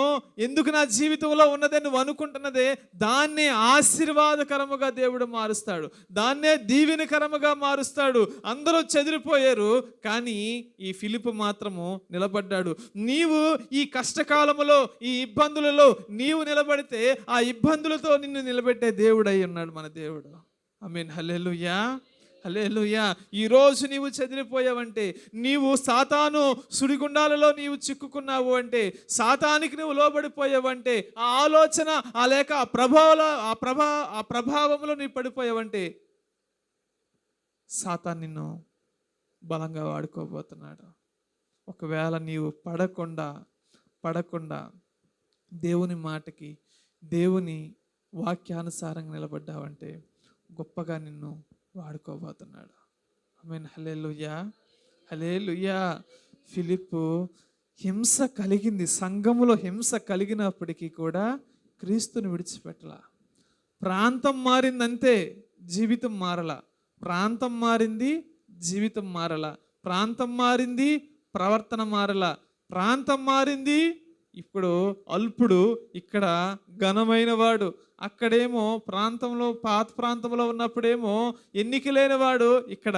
ఎందుకు నా జీవితంలో ఉన్నదే నువ్వు అనుకుంటున్నదే, దాన్నే ఆశీర్వాదకరముగా దేవుడు మారుస్తాడు, దాన్నే దీవెనకరముగా మారుస్తాడు. అందరూ చెదిరిపోయారు, కానీ ఈ ఫిలిప్పు మాత్రము నిలబడ్డాడు. నీవు ఈ కష్టకాలములో, ఈ ఇబ్బందులలో నీవు నిలబడితే ఆ ఇబ్బందులతో నిన్ను నిలబెట్టే దేవుడై ఉన్నాడు మన దేవుడు. ఆమేన్. హల్లెలూయా, హల్లెలూయా. ఈరోజు నీవు చెదిరిపోయావంటే, నీవు సాతాను సుడిగుండాలలో నీవు చిక్కుకున్నావు అంటే, సాతానికి నువ్వు లోబడిపోయావంటే, ఆ ఆలోచన లేక ఆ ప్రభావంలో నీవు పడిపోయావంటే, సాతాను నిన్ను బలంగా వాడుకోబోతున్నాడు. ఒకవేళ నీవు పడకుండా దేవుని మాటకి, దేవుని వాక్యానుసారంగా నిలబడ్డావంటే గొప్పగా నిన్ను వాడుకోబోతున్నాడు. ఆమేన్. హల్లెలూయా, హల్లెలూయా. ఫిలిప్పు హింస కలిగింది, సంఘములో హింస కలిగినప్పటికీ కూడా క్రీస్తుని విడిచిపెట్టలా. ప్రాంతం మారిందంతే, జీవితం మారలా. ప్రాంతం మారింది, జీవితం మారలా. ప్రాంతం మారింది, ప్రవర్తన మారలా. ప్రాంతం మారింది, ఇప్పుడు అల్పుడు, ఇక్కడ ఘనమైన వాడు. అక్కడేమో పాత ప్రాంతంలో ఉన్నప్పుడేమో ఎన్నిక లేనివాడు, ఇక్కడ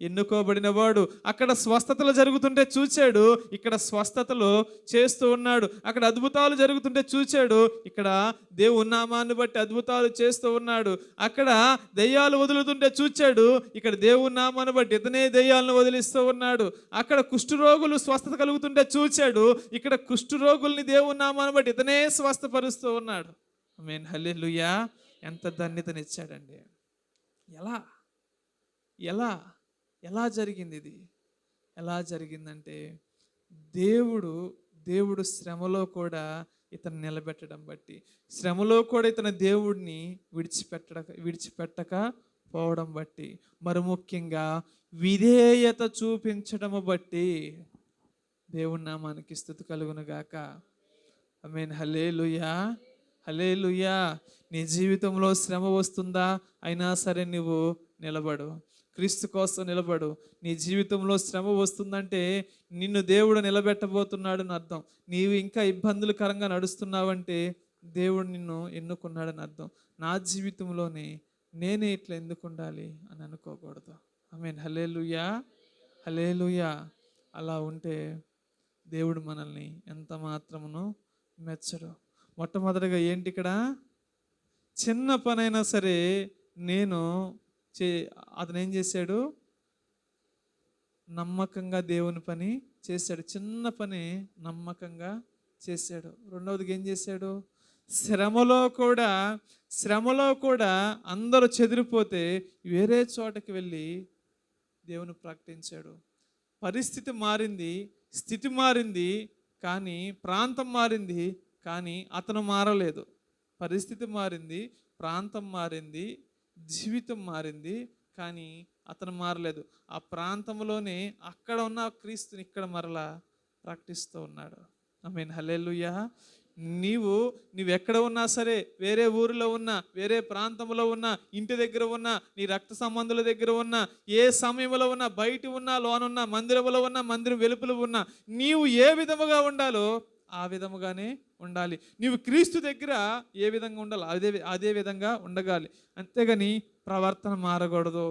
ఎన్నుకోబడిన వాడు. అక్కడ స్వస్థతలు జరుగుతుంటే చూచాడు, ఇక్కడ స్వస్థతలు చేస్తూ ఉన్నాడు. అక్కడ అద్భుతాలు జరుగుతుంటే చూచాడు, ఇక్కడ దేవుని నామాన్ని బట్టి అద్భుతాలు చేస్తూ ఉన్నాడు. అక్కడ దెయ్యాలు వదులుతుంటే చూచాడు, ఇక్కడ దేవుని నామాన్ని బట్టి ఇతనే దెయ్యాలను వదిలిస్తూ ఉన్నాడు. అక్కడ కుష్ఠరోగులు స్వస్థత కలుగుతుంటే చూచాడు, ఇక్కడ కుష్ఠరోగుల్ని దేవుని నామాన్ని బట్టి ఇతనే స్వస్థపరుస్తూ ఉన్నాడు. ఆమేన్. హల్లెలూయా. ఎంత ధన్యతనిచ్చాడండి. ఎలా జరిగింది ఇది? ఎలా జరిగిందంటే, దేవుడు శ్రమలో కూడా ఇతను నిలబెట్టడం బట్టి, శ్రమలో కూడా ఇతను దేవుడిని విడిచిపెట్టక పోవడం బట్టి, మరి ముఖ్యంగా విధేయత చూపించడము బట్టి దేవుని నామానికి స్తుతి కలుగును గాక. ఆమేన్. హల్లెలూయా, హల్లెలూయా. నీ జీవితంలో శ్రమ వస్తుందా? అయినా సరే నువ్వు నిలబడు, క్రీస్తు కోసం నిలబడు. నీ జీవితంలో శ్రమ వస్తుందంటే నిన్ను దేవుడు నిలబెట్టబోతున్నాడని అర్థం. నీవు ఇంకా ఇబ్బందులకరంగా నడుస్తున్నావంటే దేవుడు నిన్ను ఎన్నుకున్నాడని అర్థం. నా జీవితంలోనే నేనే ఇట్లా ఎందుకు ఉండాలి అని అనుకోకూడదు. ఆమేన్. హల్లెలూయా, హల్లెలూయా. అలా ఉంటే దేవుడు మనల్ని ఎంత మాత్రమును మెచ్చడు. మొట్టమొదటిగా ఏంటి ఇక్కడ? చిన్న పనైనా సరే అతను ఏం చేశాడు? నమ్మకంగా దేవుని పని చేశాడు. చిన్న పని నమ్మకంగా చేశాడు. రెండవదిగా ఏం చేశాడు? శ్రమలో కూడా అందరూ చెదిరిపోతే వేరే చోటకి వెళ్ళి దేవుని ప్రకటించాడు. పరిస్థితి మారింది, స్థితి మారింది, కానీ ప్రాంతం మారింది, కానీ అతను మారలేదు. పరిస్థితి మారింది, ప్రాంతం మారింది, జీవితం మారింది, కానీ అతను మారలేదు. ఆ ప్రాంతంలోనే అక్కడ ఉన్న క్రీస్తుని ఇక్కడ మరలా ప్రకటిస్తూ ఉన్నాడు. ఆమేన్. హల్లెలూయా. నీవు ఎక్కడ ఉన్నా సరే, వేరే ఊరిలో ఉన్నా, వేరే ప్రాంతంలో ఉన్నా, ఇంటి దగ్గర ఉన్నా, నీ రక్త సంబంధుల దగ్గర ఉన్నా, ఏ సమయంలో ఉన్నా, బయట ఉన్నా, లోనున్నా, మందిరంలో ఉన్నా, మందిరం వెలుపల ఉన్నా, నీవు ఏ విధముగా ఉండాలో ఆ విధముగానే ఉండాలి. నీవు క్రీస్తు దగ్గర ఏ విధంగా ఉండాలి అదే విధంగా ఉండగాలి. అంతేగాని ప్రవర్తన మారకూడదు.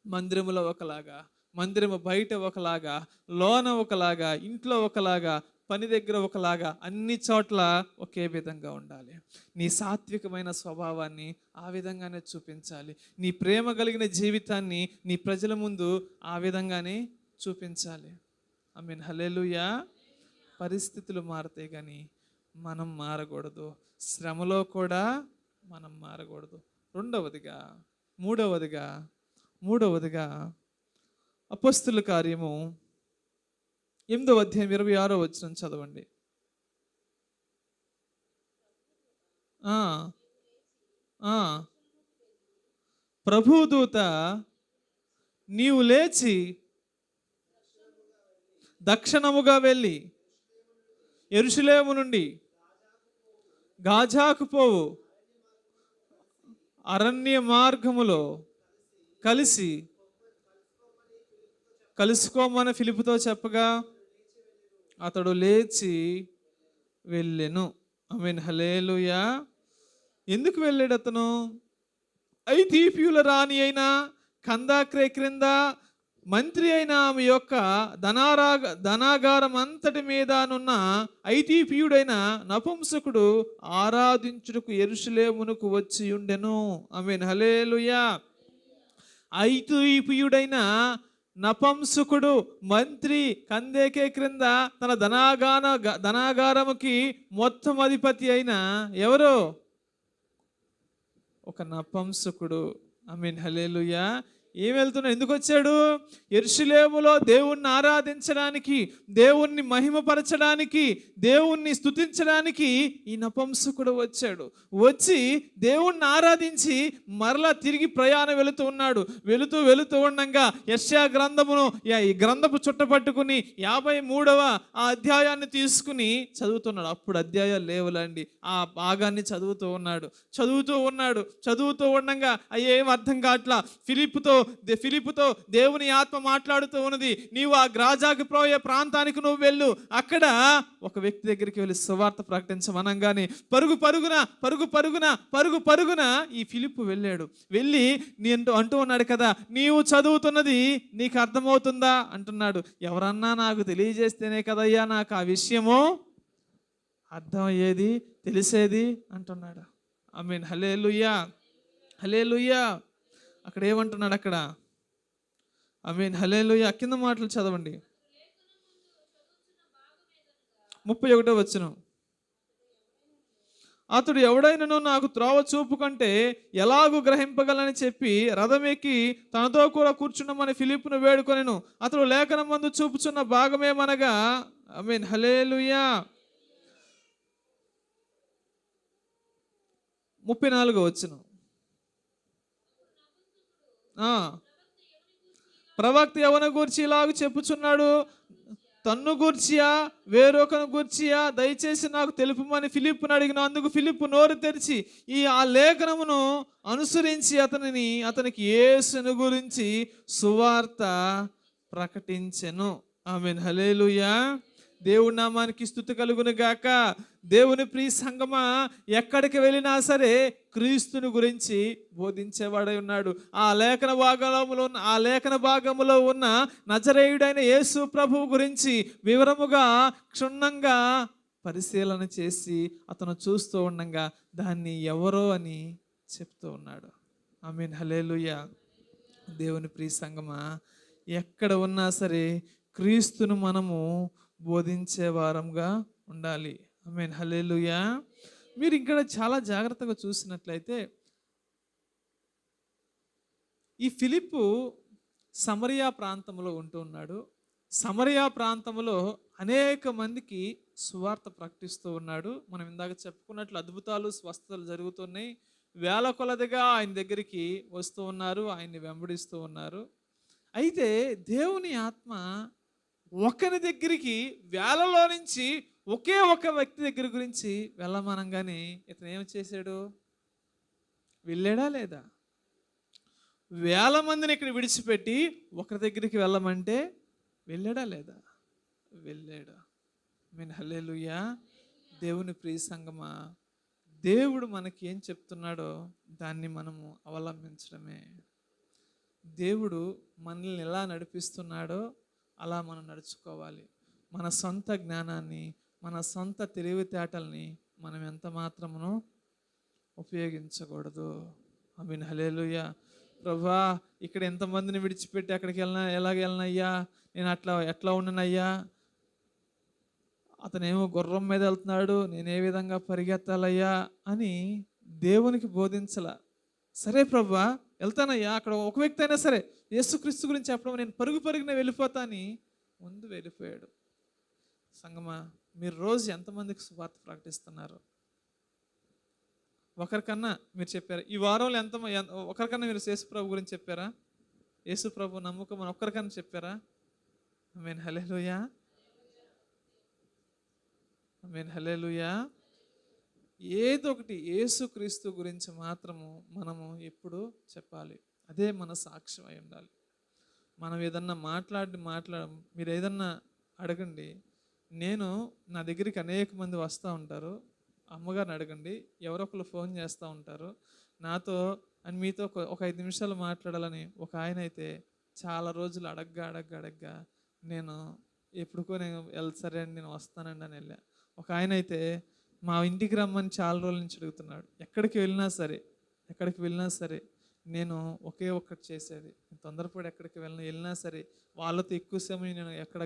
మందిరములో ఒకలాగా, మందిరము బయట ఒకలాగా, లోన ఒకలాగా, ఇంట్లో ఒకలాగా, పని దగ్గర ఒకలాగా, అన్ని చోట్ల ఒకే విధంగా ఉండాలి. నీ సాత్వికమైన స్వభావాన్ని ఆ విధంగానే చూపించాలి. నీ ప్రేమ కలిగిన జీవితాన్ని నీ ప్రజల ముందు ఆ విధంగానే చూపించాలి. ఆమేన్. హల్లెలూయా. పరిస్థితులు మారతాయి కానీ మనం మారకూడదు. శ్రమలో కూడా మనం మారకూడదు. మూడవదిగా అపొస్తలుల కార్యము 8వ అధ్యాయం 26వ వచనం చదవండి. ఆ, ఆ, ప్రభుదూత నీవు లేచి దక్షిణముగా వెళ్ళి యెరూషలేము నుండి గాజాకు పోవు అరణ్య మార్గములో కలిసి కలుసుకోమని ఫిలిపుతో చెప్పగా అతడు లేచి వెళ్ళెను. ఆమేన్, హల్లెలూయా. ఎందుకు వెళ్ళాడు అతను? ఐథియోపియుల రాణి అయిన కందాక్రే క్రింద మంత్రి అయిన ఆమె యొక్క ధనాగారం అంతటి మీదనున్న ఐథియోపియుడైన నపుంసకుడు ఆరాధించుటకు యెరూషలేమునకు వచ్చి ఉండెను. ఆమేన్, హల్లెలూయా. ఐథియోపియుడైన నపుంసకుడు మంత్రి కందేకే క్రింద తన ధనాగారముకి మొత్తం అధిపతి అయిన ఎవరు? ఒక నపుంసకుడు. ఆమేన్, హల్లెలూయా. ఏం వెళ్తున్నాడు? ఎందుకు వచ్చాడు? యెరూషలేములో దేవుణ్ణి ఆరాధించడానికి, దేవుణ్ణి మహిమపరచడానికి, దేవుణ్ణి స్తుతించడానికి ఈ నపుంసకుడు వచ్చాడు. వచ్చి దేవుణ్ణి ఆరాధించి మరలా తిరిగి ప్రయాణం వెళుతూ ఉన్నాడు. వెళుతూ ఉండగా యెషయా గ్రంథమును ఈ గ్రంథపు చుట్టపట్టుకుని 53వ ఆ అధ్యాయాన్ని తీసుకుని చదువుతున్నాడు. అప్పుడు అధ్యాయాలు లేవులండి. ఆ భాగాన్ని చదువుతూ ఉండగా ఏం అర్థం కావట్లా. ఫిలిప్పుతో దేవుని ఆత్మ మాట్లాడుతూ ఉన్నది. నీవు ఆ గాజాకు పోయే ప్రాంతానికి నువ్వు వెళ్ళు. అక్కడ ఒక వ్యక్తి దగ్గరికి వెళ్ళి సువార్త ప్రకటించమనగానే పరుగున ఈ ఫిలిప్పు వెళ్ళాడు. వెళ్ళి నేను అంటూ ఉన్నాడు కదా, నీవు చదువుతున్నది నీకు అర్థమవుతుందా అంటున్నాడు. ఎవరన్నా నాకు తెలియజేస్తేనే కదయ్యా నాకు ఆ విషయము అర్థమయ్యేది, తెలిసేది అంటున్నాడు. ఆమేన్, హల్లెలూయా, హల్లెలూయా. అక్కడ ఏమంటున్నాడు? అక్కడ ఆమేన్, హల్లెలూయా. కింద మాటలు చదవండి. 31వ వచనం. అతడు ఎవడైనను నాకు త్రోవ చూపు కంటే ఎలాగూ గ్రహింపగలని చెప్పి రథమెక్కి తనతో కూడా కూర్చున్నామని ఫిలిప్పును వేడుకొనెను. అతడు లేఖనం మందు చూపుచున్న భాగమేమనగా, ఆమేన్, హల్లెలూయా. 34వ వచనం. ప్రవక్త ఎవరిని గూర్చి ఇలాగ చెప్పుచున్నాడు? తన్ను గూర్చియా వేరొకను గూర్చియా దయచేసి నాకు తెలుపుమని ఫిలిప్పును అడిగిన. అందుకు ఫిలిప్పు నోరు తెరిచి ఆ లేఖనమును అనుసరించి అతనికి యేసును గురించి సువార్త ప్రకటించెను. ఆమేన్, హల్లెలూయా. దేవుడి నామానికి స్తుతి కలుగును గాక. దేవుని ప్రియ సంగమా, ఎక్కడికి వెళ్ళినా సరే క్రీస్తుని గురించి బోధించేవాడై ఉన్నాడు. ఆ లేఖన భాగములో ఉన్న నజరేయుడైన యేసు ప్రభువు గురించి వివరముగా క్షుణ్ణంగా పరిశీలన చేసి అతను చూస్తూ ఉండగా దాన్ని ఎవరో అని చెప్తూ ఉన్నాడు. ఆమేన్, హల్లెలూయా. దేవుని ప్రియ సంగమా, ఎక్కడ ఉన్నా సరే క్రీస్తును మనము బోధించే వారంగా ఉండాలి. ఆమేన్, హల్లెలూయా. మీరు ఇక్కడ చాలా జాగ్రత్తగా చూసినట్లయితే ఈ ఫిలిప్పు సమరియా ప్రాంతంలో ఉంటూ ఉన్నాడు. సమరియా ప్రాంతంలో అనేక మందికి సువార్త ప్రకటిస్తూ ఉన్నాడు. మనం ఇందాక చెప్పుకున్నట్లు అద్భుతాలు, స్వస్థతలు జరుగుతున్నాయి. వేల కొలదిగా ఆయన దగ్గరికి వస్తూ ఉన్నారు, ఆయన్ని వెంబడిస్తూ ఉన్నారు. అయితే దేవుని ఆత్మ ఒకరి దగ్గరికి వేలలో నుంచి ఒకే ఒక వ్యక్తి దగ్గర గురించి వెళ్ళమనగానే ఇతను ఏం చేశాడు? వెళ్ళాడా లేదా? వేల మందిని ఇక్కడ విడిచిపెట్టి ఒకరి దగ్గరికి వెళ్ళమంటే వెళ్ళాడా లేదా? వెళ్ళాడు. ఆమేన్, హల్లెలూయా. దేవుని ప్రియ సంగమా, దేవుడు మనకి ఏం చెప్తున్నాడో దాన్ని మనము అవలంబించడమే. దేవుడు మనల్ని ఎలా నడిపిస్తున్నాడో అలా మనం నడుచుకోవాలి. మన సొంత జ్ఞానాన్ని, మన సొంత తెలివితేటల్ని మనం ఎంత మాత్రమును ఉపయోగించకూడదు. ఆమేన్, హల్లెలూయా. ప్రభువా, ఇక్కడ ఎంతమందిని విడిచిపెట్టి అక్కడికి ఎలాగ వెళ్ళనయ్యా? నేను ఎట్లా ఉండనయ్యా? అతనేమో గుర్రం మీద వెళ్తున్నాడు, నేను ఏ విధంగా పరిగెత్తాలయ్యా అని దేవునికి బోధించల. సరే ప్రభువా వెళ్తానయ్యా, అక్కడ ఒక వ్యక్తి అయినా సరే యేసుక్రీస్తు గురించి చెప్పడం, నేను పరుగున వెళ్ళిపోతా అని ముందు వెళ్ళిపోయాడు. సంగమా, మీరు రోజు ఎంతమందికి సువార్త ప్రకటిస్తున్నారు? ఒకరికన్నా మీరు చెప్పారా? ఈ వారంలో ఒకరికన్నా మీరు యేసు ప్రభు గురించి చెప్పారా? యేసు ప్రభు నమ్మకం అని ఒక్కరికన్నా చెప్పారా? ఆమేన్, హల్లెలూయా, ఆమేన్, హల్లెలూయా. ఏదో ఒకటి యేసుక్రీస్తు గురించి మాత్రము మనము ఎప్పుడు చెప్పాలి. అదే మన సాక్ష్యం అయి ఉండాలి. మనం ఏదన్నా మీరు ఏదన్నా అడగండి. నా దగ్గరికి అనేక మంది వస్తూ ఉంటారు. అమ్మగారిని అడగండి, ఎవరో ఒకరు ఫోన్ చేస్తూ ఉంటారు నాతో మీతో ఒక 5 నిమిషాలు మాట్లాడాలని. ఒక ఆయన అయితే చాలా రోజులు అడగ్గా నేను ఎప్పుడుకో సరే అండి నేను వస్తానండి అని వెళ్ళా. ఒక ఆయన అయితే మా ఇంటికి రమ్మని చాలా రోజుల నుంచి అడుగుతున్నాడు. ఎక్కడికి వెళ్ళినా సరే నేను ఒకే ఒక్కటి చేసేది, తొందరపడి ఎక్కడికి వెళ్ళినా సరే వాళ్ళతో ఎక్కువ సమయం నేను ఎక్కడ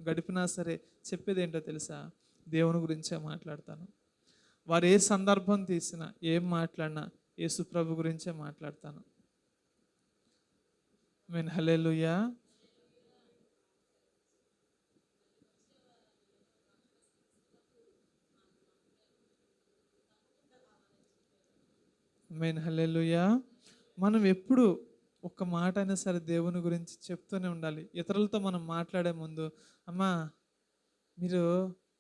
గడిపినా సరే చెప్పేది ఏంటో తెలుసా? దేవుని గురించే మాట్లాడతాను. వారు ఏ సందర్భం తీసినా ఏం మాట్లాడినా యేసు ప్రభు గురించే మాట్లాడతాను. ఆమేన్, హల్లెలూయా. ఆమేన్, హల్లెలూయా. మనం ఎప్పుడు ఒక్క మాట అయినా సరే దేవుని గురించి చెప్తూనే ఉండాలి. ఇతరులతో మనం మాట్లాడే ముందు, అమ్మా మీరు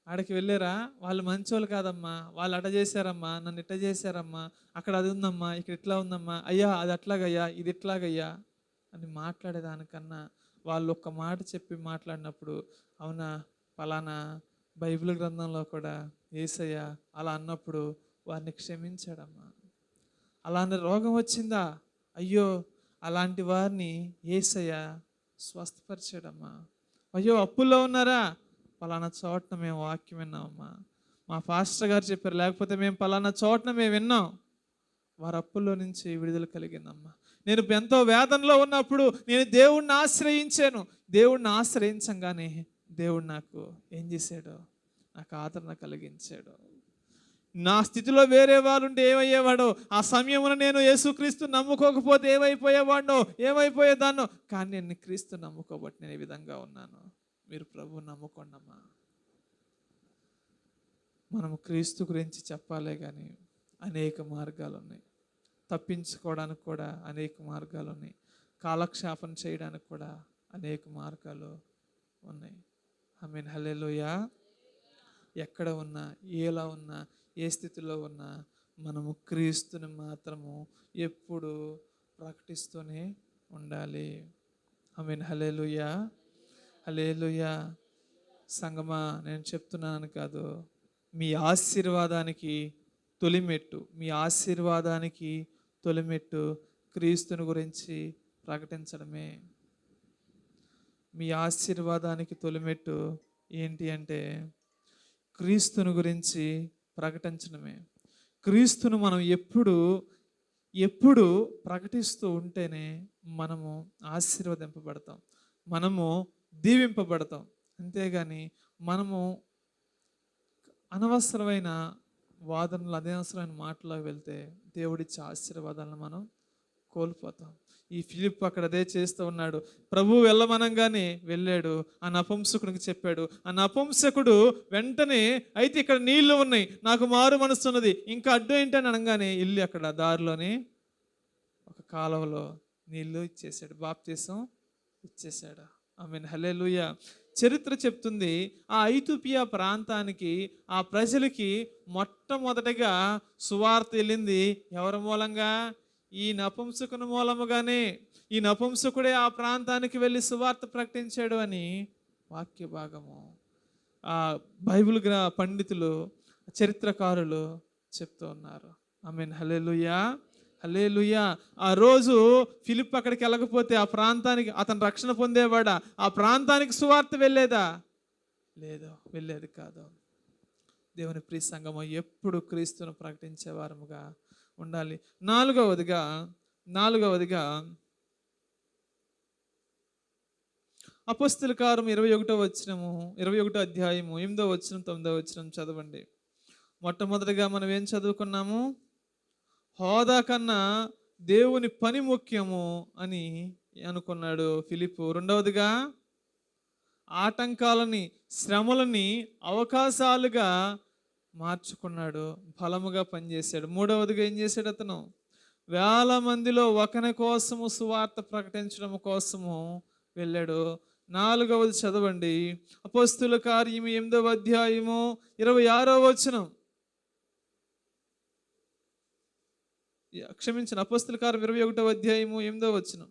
ఆడికి వెళ్ళారా, వాళ్ళు మంచోళ్ళు కాదమ్మా, వాళ్ళు అట చేశారమ్మా, నన్ను ఇట్ట చేశారమ్మా, అక్కడ అది ఉందమ్మా, ఇక్కడ ఇట్లా ఉందమ్మా, అయ్యా అది అట్లాగయ్యా, ఇది ఇట్లాగయ్యా అని మాట్లాడేదానికన్నా వాళ్ళు ఒక్క మాట చెప్పి మాట్లాడినప్పుడు, అవునా ఫలానా బైబిల్ గ్రంథంలో కూడా యేసయ్య అలా అన్నప్పుడు వారిని క్షమించాడమ్మా. అలాంటి రోగం వచ్చిందా, అయ్యో అలాంటి వారిని యేసయ్య స్వస్థపరిచాడమ్మా. అయ్యో అప్పుల్లో ఉన్నారా, పలానా చోటన మేము వాక్యం విన్నామమ్మా, మా పాస్టర్ గారు చెప్పారు, లేకపోతే మేము పలానా చోటన మేము విన్నాం, వారి అప్పుల్లో నుంచి విడుదల కలిగిందమ్మా. నేను ఎంతో వేదనలో ఉన్నప్పుడు నేను దేవుణ్ణి ఆశ్రయించాను. దేవుణ్ణి ఆశ్రయించంగానే దేవుడు నాకు ఏం చేశాడు, నాకు ఆదరణ కలిగించాడు. నా స్థితిలో వేరే వాళ్ళు ఉంటే ఏమయ్యేవాడో, ఆ సమయంలో నేను యేసుక్రీస్తు నమ్ముకోకపోతే ఏమైపోయేదాన్నో. కానీ నేను క్రీస్తు నమ్ముకోబట్టి నేను ఈ విధంగా ఉన్నాను. మీరు ప్రభు నమ్ముకోండమ్మా. మనము క్రీస్తు గురించి చెప్పాలే కానీ అనేక మార్గాలు ఉన్నాయి. తప్పించుకోవడానికి కూడా అనేక మార్గాలు ఉన్నాయి. కాలక్షేపం చేయడానికి కూడా అనేక మార్గాలు ఉన్నాయి. ఆమేన్, హల్లెలూయా. ఎక్కడ ఉన్నా, ఎలా ఉన్నా, ఏ స్థితిలో ఉన్నా మనము క్రీస్తుని మాత్రము ఎప్పుడు ప్రకటిస్తూనే ఉండాలి. ఆమేన్, హల్లెలూయా, హల్లెలూయా. సంగమా, నేను చెప్తున్నాను కాదు, మీ ఆశీర్వాదానికి తొలిమెట్టు క్రీస్తుని గురించి ప్రకటించడమే. మీ ఆశీర్వాదానికి తొలిమెట్టు ఏంటి అంటే క్రీస్తుని గురించి ప్రకటించడమే. క్రీస్తును మనం ఎప్పుడు ప్రకటిస్తూ ఉంటేనే మనము ఆశీర్వదింపబడతాం, మనము దీవింపబడతాం. అంతేగాని మనము అనవసరమైన వాదనలు, అనవసరమైన మాటలకు వెళ్తే దేవుడిచ్చే ఆశీర్వాదాలను మనం కోల్పోతాం. ఈ ఫిలిప్ అక్కడ అదే చేస్తూ ఉన్నాడు. ప్రభువు వెళ్ళమనంగానే వెళ్ళాడు, ఆ నపుంసకుడికి చెప్పాడు. ఆ నపుంసకుడు వెంటనే, అయితే ఇక్కడ నీళ్లు ఉన్నాయి, నాకు మారు మనసు ఉన్నది, ఇంకా అడ్డు ఏంటని అనగానే ఇల్లు అక్కడ దారిలోనే ఒక కాలువలో నీళ్లు ఇచ్చేసాడు, బాప్తీసం ఇచ్చేసాడు. ఆమేన్, హల్లెలూయా. చరిత్ర చెప్తుంది, ఆ ఐతుపియా ప్రాంతానికి, ఆ ప్రజలకి మొట్టమొదటిగా సువార్త వెళ్ళింది ఎవరి మూలంగా? ఈ నపుంసకుని మూలముగానే. ఈ నపుంసకుడే ఆ ప్రాంతానికి వెళ్ళి సువార్త ప్రకటించాడు అని వాక్య భాగము ఆ బైబిల్ పండితులు, చరిత్రకారులు చెప్తూ ఉన్నారు. ఆమేన్, హల్లెలూయా, హల్లెలూయా. ఆ రోజు ఫిలిప్ అక్కడికి వెళ్ళకపోతే ఆ ప్రాంతానికి అతను రక్షణ పొందేవాడా? ఆ ప్రాంతానికి సువార్త వెళ్ళేదా? లేదు, వెళ్ళేది కాదు. దేవుని ప్రియ సంఘము ఎప్పుడు క్రీస్తును ప్రకటించే వారముగా ఉండాలి. నాలుగవదిగా అపొస్తలుల కార్యము 21వ అధ్యాయము 8వ వచనం 9వ వచనం చదవండి. మొట్టమొదటిగా మనం ఏం చదువుకున్నాము? హోదా కన్నా దేవుని పని ముఖ్యము అని అనుకున్నాడు ఫిలిప్పు. రెండవదిగా ఆటంకాలని, శ్రమలని అవకాశాలుగా మార్చుకున్నాడు, బలముగా పనిచేశాడు. మూడవదిగా ఏం చేశాడు అతను? వేల మందిలో ఒకని కోసము సువార్త ప్రకటించడం కోసము వెళ్ళాడు. నాలుగవది చదవండి, అపోస్తుల కార్యము 8వ అధ్యాయము 26వ వచనం. క్షమించిన అపోస్తుల కార్యం 21వ అధ్యాయము 8వ వచనం.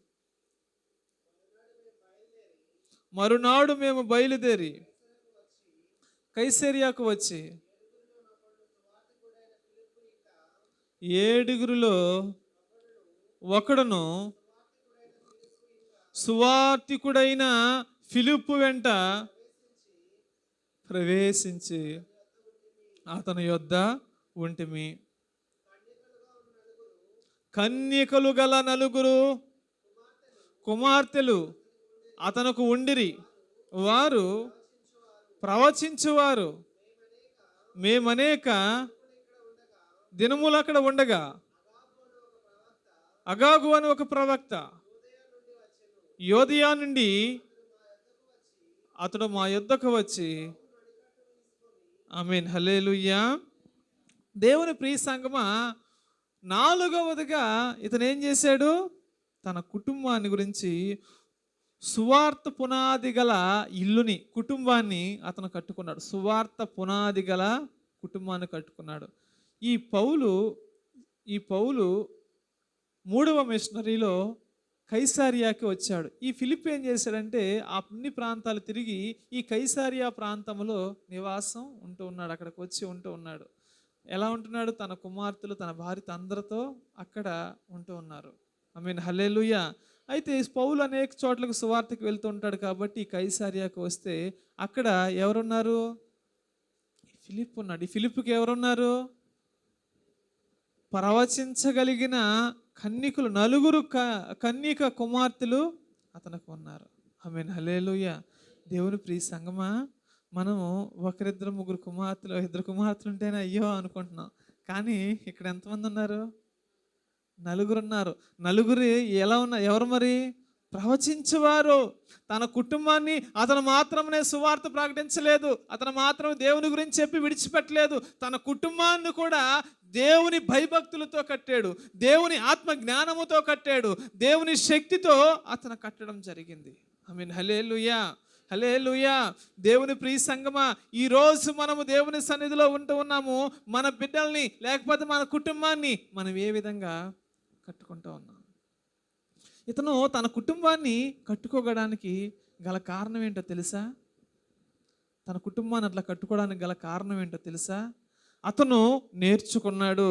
మరునాడు మేము బయలుదేరి కైసరియాకు వచ్చి ఏడుగురిలో ఒకడును సువార్తికుడైన ఫిలిప్పు వెంట ప్రవేశించి అతని యొద్ద ఉంటిమి. కన్యకలు గల 4 కుమార్తెలు అతనుకు ఉండిరి. వారు ప్రవచించువారు. మేమనేక దినములు అక్కడ ఉండగా అగాగు అని ఒక ప్రవక్త యోదియా నుండి అతడు మా యొద్దకు వచ్చి, ఆమేన్, హల్లెలూయా. దేవుని ప్రియ సంగమా, నాలుగవదిగా ఇతను ఏం చేశాడు? తన కుటుంబాన్ని గురించి, సువార్త పునాది గల ఇల్లుని, కుటుంబాన్ని అతను కట్టుకున్నాడు. సువార్త పునాది గల కుటుంబాన్ని కట్టుకున్నాడు. ఈ పౌలు 3వ మిషనరీలో కైసారియాకి వచ్చాడు. ఈ ఫిలిప్ ఏం చేశాడంటే అన్ని ప్రాంతాలు తిరిగి ఈ కైసారియా ప్రాంతంలో నివాసం ఉంటూ ఉన్నాడు. అక్కడికి వచ్చి ఉంటూ ఉన్నాడు. ఎలా ఉంటున్నాడు? తన కుమార్తెలు, తన భార్య అందరితో అక్కడ ఉంటూ ఉన్నారు. ఆమేన్, హల్లెలూయా. అయితే పౌలు అనేక చోట్లకు సువార్తకి వెళ్తూ ఉంటాడు కాబట్టి కైసారియాకు వస్తే అక్కడ ఎవరున్నారు? ఫిలిప్ ఉన్నాడు. ఈ ఫిలిప్కి ఎవరున్నారు? ప్రవచించగలిగిన కన్యకులు 4 కన్యక కుమార్తెలు అతనికి ఉన్నారు. ఆమేన్, హల్లెలూయా. దేవుని ప్రియ సంగమా, మనము 1, 2, 3 కుమార్తెలు, 2 కుమార్తెలు ఉంటేనే అయ్యో అనుకుంటున్నాం. కానీ ఇక్కడ ఎంతమంది ఉన్నారు? 4 ఉన్నారు. 4 ఎలా ఉన్నారు? ఎవరు మరి? ప్రవచించేవారు. తన కుటుంబాన్ని అతను మాత్రమే సువార్త ప్రకటించలేదు, అతను మాత్రం దేవుని గురించి చెప్పి విడిచిపెట్టలేదు. తన కుటుంబాన్ని కూడా దేవుని భయభక్తులతో కట్టాడు, దేవుని ఆత్మ జ్ఞానముతో కట్టాడు, దేవుని శక్తితో అతను కట్టడం జరిగింది. ఆమేన్, హల్లెలూయా, హల్లెలూయా. దేవుని ప్రియ సంగమా, ఈరోజు మనము దేవుని సన్నిధిలో ఉంటూ ఉన్నాము. మన బిడ్డల్ని లేకపోతే మన కుటుంబాన్ని మనం ఏ విధంగా కట్టుకుంటూ ఉన్నాం? ఇతను తన కుటుంబాన్ని కట్టుకోవడానికి గల కారణం ఏంటో తెలుసా? తన కుటుంబాన్ని అట్లా కట్టుకోవడానికి గల కారణం ఏంటో తెలుసా? అతను నేర్చుకున్నాడు.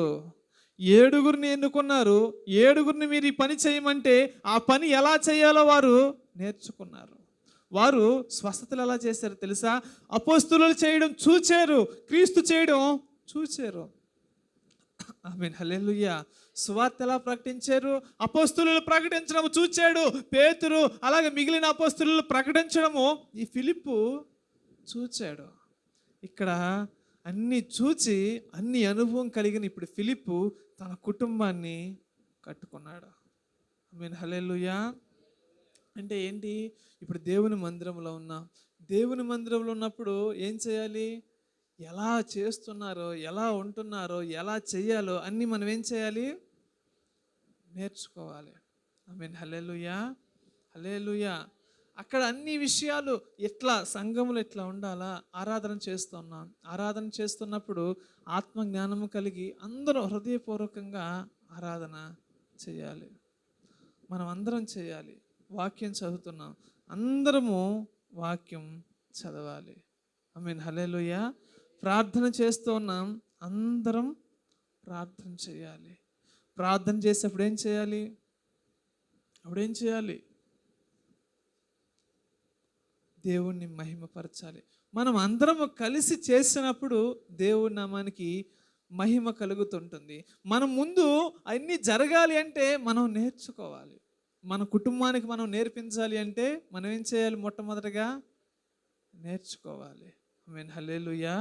7గురిని ఎన్నుకున్నారు. 7గురిని మీరు ఈ పని చేయమంటే ఆ పని ఎలా చేయాలో వారు నేర్చుకున్నారు. వారు స్వస్థతలు ఎలా చేశారు తెలుసా? అపోస్తులు చేయడం చూచారు, క్రీస్తు చేయడం చూచారు. ఆమేన్, హల్లెలూయా. సువార్త ఎలా ప్రకటించారు? అపోస్తులు ప్రకటించడం చూచాడు పేతురు, అలాగే మిగిలిన అపోస్తులు ప్రకటించడము ఈ ఫిలిప్పు చూచాడు. ఇక్కడ అన్ని చూచి అన్ని అనుభవం కలిగిన ఇప్పుడు ఫిలిప్పు తన కుటుంబాన్ని కట్టుకున్నాడు. ఆమేన్, హల్లెలూయా. అంటే ఏంటి? ఇప్పుడు దేవుని మందిరంలో ఉన్నాం. దేవుని మందిరంలో ఉన్నప్పుడు ఏం చేయాలి? ఎలా చేస్తున్నారో, ఎలా ఉంటున్నారో, ఎలా చేయాలో అన్నీ మనం ఏం చేయాలి? నేర్చుకోవాలి. ఆమేన్, హల్లెలూయా, హల్లెలూయా. అక్కడ అన్ని విషయాలు ఎట్లా సంఘములు ఎట్లా ఉండాలా? ఆరాధన చేస్తున్నాం. ఆరాధన చేస్తున్నప్పుడు ఆత్మ జ్ఞానము కలిగి అందరూ హృదయపూర్వకంగా ఆరాధన చేయాలి. మనం అందరం చేయాలి. వాక్యం చదువుతున్నాం, అందరము వాక్యం చదవాలి. ఆమేన్, హల్లెలూయా. ప్రార్థన చేస్తూ ఉన్నాం, అందరం ప్రార్థన చేయాలి. ప్రార్థన చేసేప్పుడు ఏం చేయాలి? అప్పుడేం చేయాలి? దేవుణ్ణి మహిమపరచాలి. మనం అందరము కలిసి చేసినప్పుడు దేవుడి నామానికి మహిమ కలుగుతుంటుంది. మనం ముందు అన్నీ జరగాలి అంటే మనం నేర్చుకోవాలి. మన కుటుంబానికి మనం నేర్పించాలి అంటే మనం ఏం చేయాలి? మొట్టమొదటిగా నేర్చుకోవాలి. ఆమేన్, హల్లెలూయా,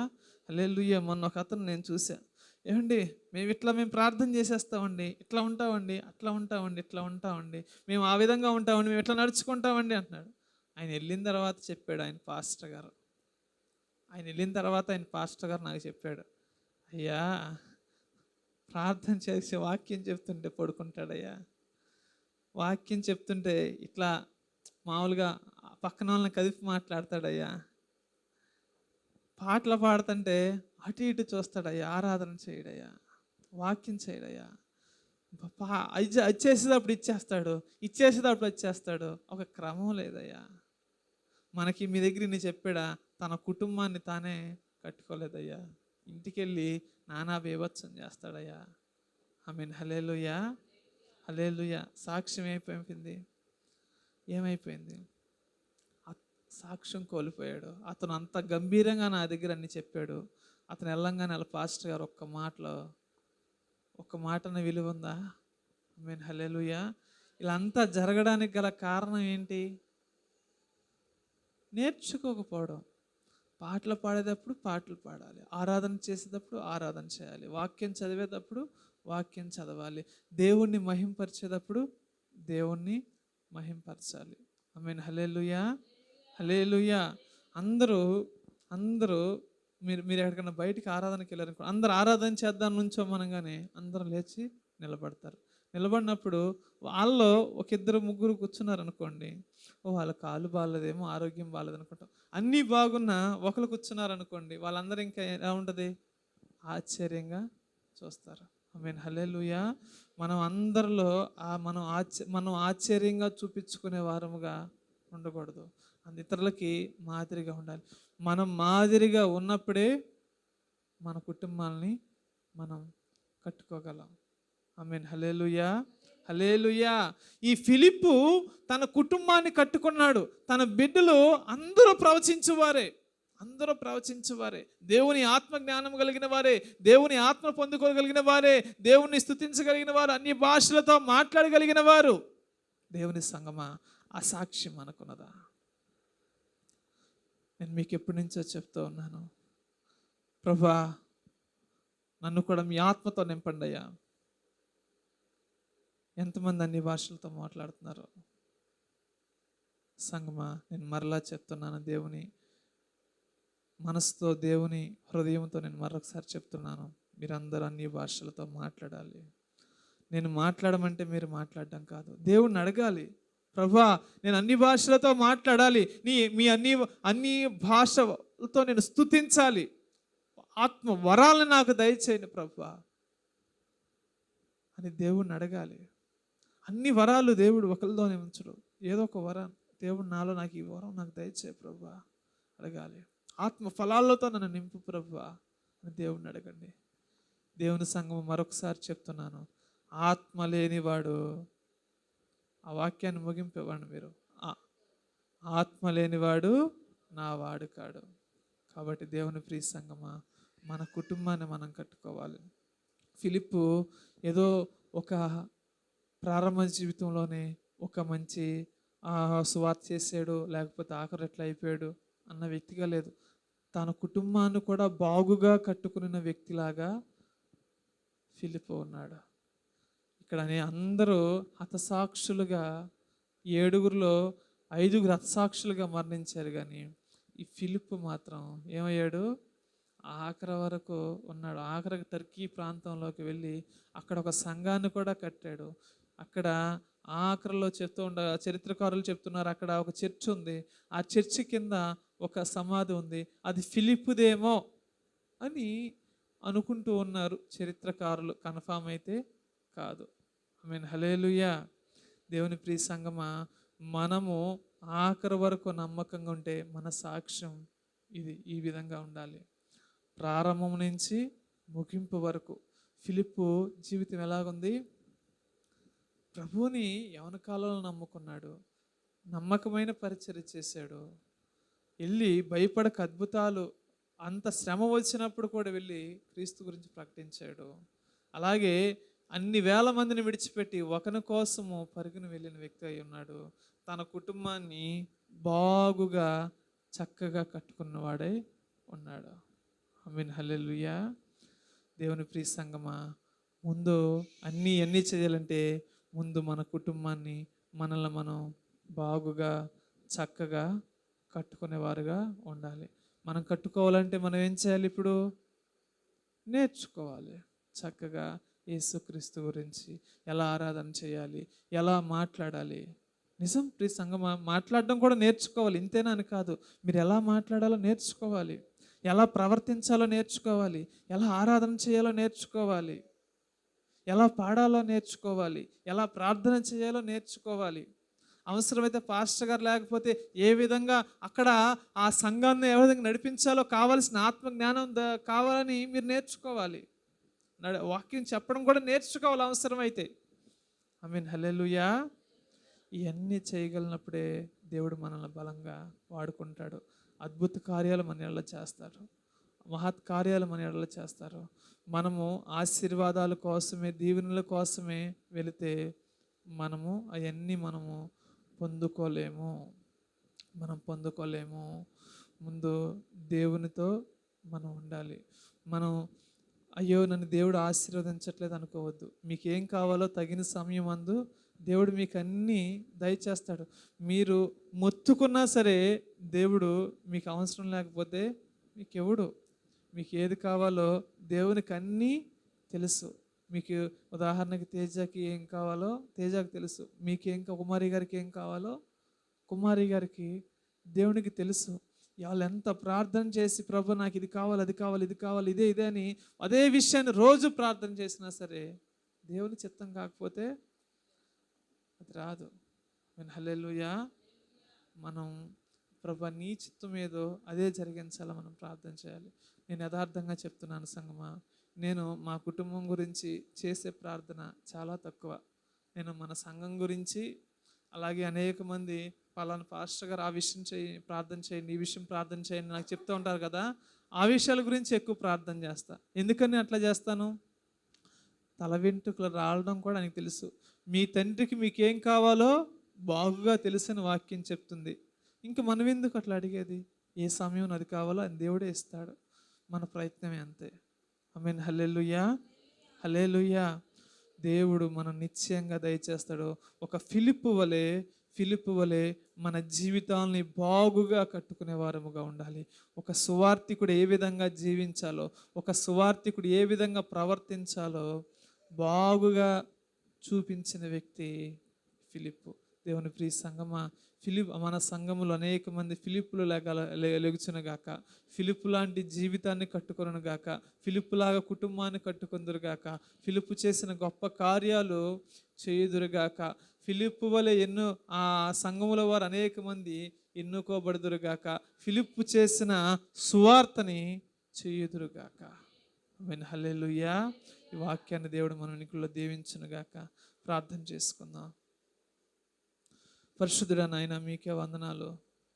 హల్లెలూయా. మొన్న ఒక అతను నేను చూసా. ఏమండి, మేము ప్రార్థన చేసేస్తామండి, ఇట్లా ఉంటామండి, అట్లా ఉంటామండి, ఇట్లా ఉంటామండి, మేము ఆ విధంగా ఉంటామండి, మేము ఇట్లా నడుచుకుంటామండి అంటున్నాడు. ఆయన వెళ్ళిన తర్వాత చెప్పాడు ఆయన పాస్టర్ గారు నాకు చెప్పాడు, అయ్యా ప్రార్థన చేసి వాక్యం చెప్తుంటే పడుకుంటాడయ్యా. వాక్యం చెప్తుంటే ఇట్లా మామూలుగా పక్కన వాళ్ళని కదిపి మాట్లాడతాడయ్యా. పాటలు పాడుతుంటే అటు ఇటు చూస్తాడయ్యా. ఆరాధన చేయడయ్యా, వాక్యం చేయడయ్యా. ఇచ్చేసేటప్పుడు ఇచ్చేస్తాడు, ఇచ్చేసేటప్పుడు వచ్చేస్తాడు. ఒక క్రమం లేదయ్యా. మనకి మీ దగ్గర ఇన్ని చెప్పాడా? తన కుటుంబాన్ని తానే కట్టుకోలేదయ్యా. ఇంటికెళ్ళి నానా బీభత్సం చేస్తాడయ్యా. ఆమేన్. హల్లెలూయా, హల్లెలూయా. సాక్ష్యం ఏమైపోయింది? ఏమైపోయింది? సాక్ష్యం కోల్పోయాడు. అతను అంత గంభీరంగా నా దగ్గర అన్ని చెప్పాడు. అతను వెళ్ళంగానే వాళ్ళ పాస్టర్ గారు ఒక్క మాటన విలువ ఉందా? ఆమేన్. హల్లెలూయా. ఇలా అంతా జరగడానికి గల కారణం ఏంటి? నేర్చుకోకపోవడం. పాటలు పాడేటప్పుడు పాటలు పాడాలి, ఆరాధన చేసేటప్పుడు ఆరాధన చేయాలి, వాక్యం చదివేటప్పుడు వాక్యం చదవాలి, దేవుణ్ణి మహింపరిచేటప్పుడు దేవుణ్ణి మహింపరచాలి. ఆమేన్. హల్లెలూయా, హల్లెలూయా. అందరూ అందరూ మీరు ఎక్కడికైనా బయటికి ఆరాధనకి వెళ్ళారనుకో, అందరు ఆరాధన చేద్దాం నుంచోమనగానే అందరూ లేచి నిలబడతారు. నిలబడినప్పుడు వాళ్ళలో ఒక ఇద్దరు ముగ్గురు కూర్చున్నారనుకోండి, వాళ్ళ కాలు బాగాలేదేమో, ఆరోగ్యం బాగాలేదు అనుకుంటాం. అన్నీ బాగున్నా ఒకరు కూర్చున్నారనుకోండి, వాళ్ళందరూ ఇంకా ఎలా ఉంటుంది? ఆశ్చర్యంగా చూస్తారు. ఆమేన్. హల్లెలూయా. మనం అందరిలో మనం ఆశ్చర్యంగా చూపించుకునే వారముగా ఉండకూడదు. ఇతరులకి మాదిరిగా ఉండాలి. మనం మాదిరిగా ఉన్నప్పుడే మన కుటుంబాలని మనం కట్టుకోగలం. ఆమేన్. హల్లెలూయా, హల్లెలూయా. ఈ ఫిలిప్పు తన కుటుంబాన్ని కట్టుకున్నాడు. తన బిడ్డలు అందరూ ప్రవచించువారే, అందరూ ప్రవచించువారే, దేవుని ఆత్మ జ్ఞానం కలిగిన వారే, దేవుని ఆత్మ పొందుకోగలిగిన వారే, దేవుణ్ణి స్తుతించగలిగిన వారు, అన్ని భాషలతో మాట్లాడగలిగిన వారు. దేవుని సంగమా, ఆ సాక్ష్యం మనకున్నదా? నేను మీకు ఎప్పటి నుంచో చెప్తూ ఉన్నాను, ప్రభువా నన్ను కూడా మీ ఆత్మతో నింపండి అయ్యా. ఎంతమంది అన్ని భాషలతో మాట్లాడుతున్నారు? సంగమా, నేను మరలా చెప్తున్నాను, దేవుని మనసుతో, దేవుని హృదయంతో నేను మరొకసారి చెప్తున్నాను, మీరందరూ అన్ని భాషలతో మాట్లాడాలి. నేను మాట్లాడమంటే మీరు మాట్లాడడం కాదు, దేవుణ్ణి అడగాలి. ప్రభువా నేను అన్ని భాషలతో మాట్లాడాలి, మీ అన్ని భాషలతో నేను స్తుతించాలి, ఆత్మ వరాలను నాకు దయచేయండి ప్రభువా అని దేవుణ్ణి అడగాలి. అన్ని వరాలు దేవుడు ఒకరితోనే ఉంచడు. ఏదో ఒక వరం, దేవుడు నాలో నాకు ఈ వరం నాకు దయచేయి ప్రభువా అడగాలి. ఆత్మ ఫలాలతో నన్ను నింపు ప్రభువా అని దేవుణ్ణి అడగండి. దేవుని సంఘం మరొకసారి చెప్తున్నాను, ఆత్మ లేనివాడు, ఆ వాక్యాన్ని ముగింపేవాడు మీరు, ఆత్మ లేనివాడు నా వాడు కాడు. కాబట్టి దేవుని ప్రియ సంఘమా, మన కుటుంబాన్ని మనం కట్టుకోవాలి. ఫిలిప్పు ఏదో ఒక ప్రారంభ జీవితంలోనే ఒక మంచి సువార్త చేసాడు, లేకపోతే ఆఖరు ఎట్లా అయిపోయాడు అన్న వ్యక్తిగా లేదు. తన కుటుంబాన్ని కూడా బాగుగా కట్టుకున్న వ్యక్తిలాగా ఫిలిప్పు ఉన్నాడు. ఇక్కడ అందరూ హతసాక్షులుగా, 7గురిలో 5గురు హతసాక్షులుగా మరణించారు, కానీ ఈ ఫిలిప్పు మాత్రం ఏమయ్యాడు? ఆఖరి వరకు ఉన్నాడు. ఆఖరికి టర్కీ ప్రాంతంలోకి వెళ్ళి అక్కడ ఒక సంఘాన్ని కూడా కట్టాడు. అక్కడ ఆఖరిలో చరిత్రకారులు చెప్తున్నారు, అక్కడ ఒక చర్చ్ ఉంది, ఆ చర్చి కింద ఒక సమాధి ఉంది, అది ఫిలిప్పుదేమో అని అనుకుంటూ ఉన్నారు చరిత్రకారులు. కన్ఫామ్ అయితే కాదు. ఆమేన్. హల్లెలూయా. దేవుని ప్రియ సంగమా, మనము ఆఖరి వరకు నమ్మకంగా ఉంటే మన సాక్ష్యం ఈ విధంగా ఉండాలి. ప్రారంభం నుంచి ముగింపు వరకు ఫిలిప్పు జీవితం ఎలాగుంది? ప్రభువుని యవన కాలంలో నమ్ముకున్నాడు, నమ్మకమైన పరిచర్య చేశాడు, వెళ్ళి భయపడక అద్భుతాలు, అంత శ్రమ వచ్చినప్పుడు కూడా వెళ్ళి క్రీస్తు గురించి ప్రకటించాడు. అలాగే అన్ని వేల మందిని విడిచిపెట్టి ఒకని కోసము పరుగును వెళ్ళిన వ్యక్తి అయి ఉన్నాడు. తన కుటుంబాన్ని బాగుగా చక్కగా కట్టుకున్నవాడై ఉన్నాడు. ఆమేన్. హల్లెలూయా. దేవుని ప్రియ సంగమా, ముందు అన్నీ చేయాలంటే ముందు మన కుటుంబాన్ని, మనల్ని మనం బాగుగా చక్కగా కట్టుకునేవారుగా ఉండాలి. మనం కట్టుకోవాలంటే మనం ఏం చేయాలి? ఇప్పుడు నేర్చుకోవాలి. చక్కగా యేసుక్రీస్తు గురించి ఎలా ఆరాధన చేయాలి, ఎలా మాట్లాడాలి. నిజం ప్రియ సంగమా, మాట్లాడడం కూడా నేర్చుకోవాలి. ఇంతేనా అని కాదు, మీరు ఎలా మాట్లాడాలో నేర్చుకోవాలి, ఎలా ప్రవర్తించాలో నేర్చుకోవాలి, ఎలా ఆరాధన చేయాలో నేర్చుకోవాలి, ఎలా పాడాలో నేర్చుకోవాలి, ఎలా ప్రార్థన చేయాలో నేర్చుకోవాలి. అవసరమైతే పాస్టర్ గారు లేకపోతే ఏ విధంగా అక్కడ ఆ సంఘాన్ని ఏ విధంగా నడిపించాలో కావాల్సిన ఆత్మ జ్ఞానం కావాలని మీరు నేర్చుకోవాలి. వాక్యం చెప్పడం కూడా నేర్చుకోవాలి అవసరమైతే. ఆమేన్, హల్లెలూయా. ఇవన్నీ చేయగలిగినప్పుడే దేవుడు మనల్ని బలంగా వాడుకుంటాడు. అద్భుత కార్యాలు మన ఎడల చేస్తారు, మహత్ కార్యాలు మన ఎడల చేస్తారు. మనము ఆశీర్వాదాల కోసమే, దీవెనల కోసమే వెళితే మనము అవన్నీ పొందుకోలేము. మనం పొందుకోలేము. ముందు దేవునితో మనం ఉండాలి. మనం అయ్యో నన్ను దేవుడు ఆశీర్వదించట్లేదు అనుకోవద్దు. మీకు ఏం కావాలో తగిన సమయం అందు దేవుడు మీకు అన్నీ దయచేస్తాడు. మీరు మొత్తుకున్నా సరే దేవుడు మీకు అవసరం లేకపోతే మీకెవడు, మీకు ఏది కావాలో దేవునికి అన్నీ తెలుసు. మీకు ఉదాహరణకి తేజకి ఏం కావాలో తేజకి తెలుసు, మీకేం కుమారి గారికి ఏం కావాలో కుమారి గారికి దేవునికి తెలుసు. వాళ్ళు ఎంత ప్రార్థన చేసి ప్రభు నాకు ఇది కావాలి, అది కావాలి, ఇది కావాలి, ఇదే అని అదే విషయాన్ని రోజు ప్రార్థన చేసినా సరే దేవుని చిత్తం కాకపోతే అది రాదు. హల్లెలూయా. మనం ప్రభు నీ చిత్తం ఏదో అదే జరిగించాలా మనం ప్రార్థన చేయాలి. నేను యథార్థంగా చెప్తున్నాను సంగమా, నేను మా కుటుంబం గురించి చేసే ప్రార్థన చాలా తక్కువ. నేను మన సంఘం గురించి, అలాగే అనేక మంది పలానా పాస్టర్ గారు ఆ విషయం ప్రార్థన చేయండి, ఈ విషయం ప్రార్థన చేయండి నాకు చెప్తూ ఉంటారు కదా, ఆ విషయాల గురించి ఎక్కువ ప్రార్థన చేస్తా. ఎందుకని అట్లా చేస్తాను? తల వెంట్రుకలు రావడం కూడా ఆయనకు తెలుసు. మీ తండ్రికి మీకేం కావాలో బాగుగా తెలుసని వాక్యం చెప్తుంది. ఇంక మనం ఎందుకు అట్లా అడిగేది? ఏ సమయం అది కావాలో అని దేవుడే ఇస్తాడు. మన ప్రయత్నమే అంతే. ఆమేన్, హల్లెలూయా, హల్లెలూయా. దేవుడు మనం నిశ్చయంగా దయచేస్తాడు. ఒక ఫిలిప్పు వలె మన జీవితాల్ని బాగుగా కట్టుకునే వారముగా ఉండాలి. ఒక సువార్తికుడు ఏ విధంగా జీవించాలో, ఒక సువార్తికుడు ఏ విధంగా ప్రవర్తించాలో బాగుగా చూపించిన వ్యక్తి ఫిలిప్పు. దేవుని ప్రియ సంగమా, మన సంఘములో అనేక మంది ఫిలిప్పులు లెగుచును గాక, ఫిలిప్పు లాంటి జీవితాన్ని కట్టుకొను గాక, ఫిలిప్పు లాగా కుటుంబాన్ని కట్టుకొందురు గాక, ఫిలిప్పు చేసిన గొప్ప కార్యాలు చేయుదురుగాక, ఫిలిప్పు వలె ఆ సంఘముల వారు అనేక మంది ఎన్నుకోబడుదురుగాక, ఫిలిప్పు చేసిన సువార్తని చేయుదురుగాక. ఆమేన్, హల్లెలూయా. ఈ వాక్యాన్ని దేవుడు మన వెనుకల్లో దీవించును గాక. ప్రార్థన చేసుకుందాం. పరిశుద్ధుడా నాయన, మీకే వందనాలు.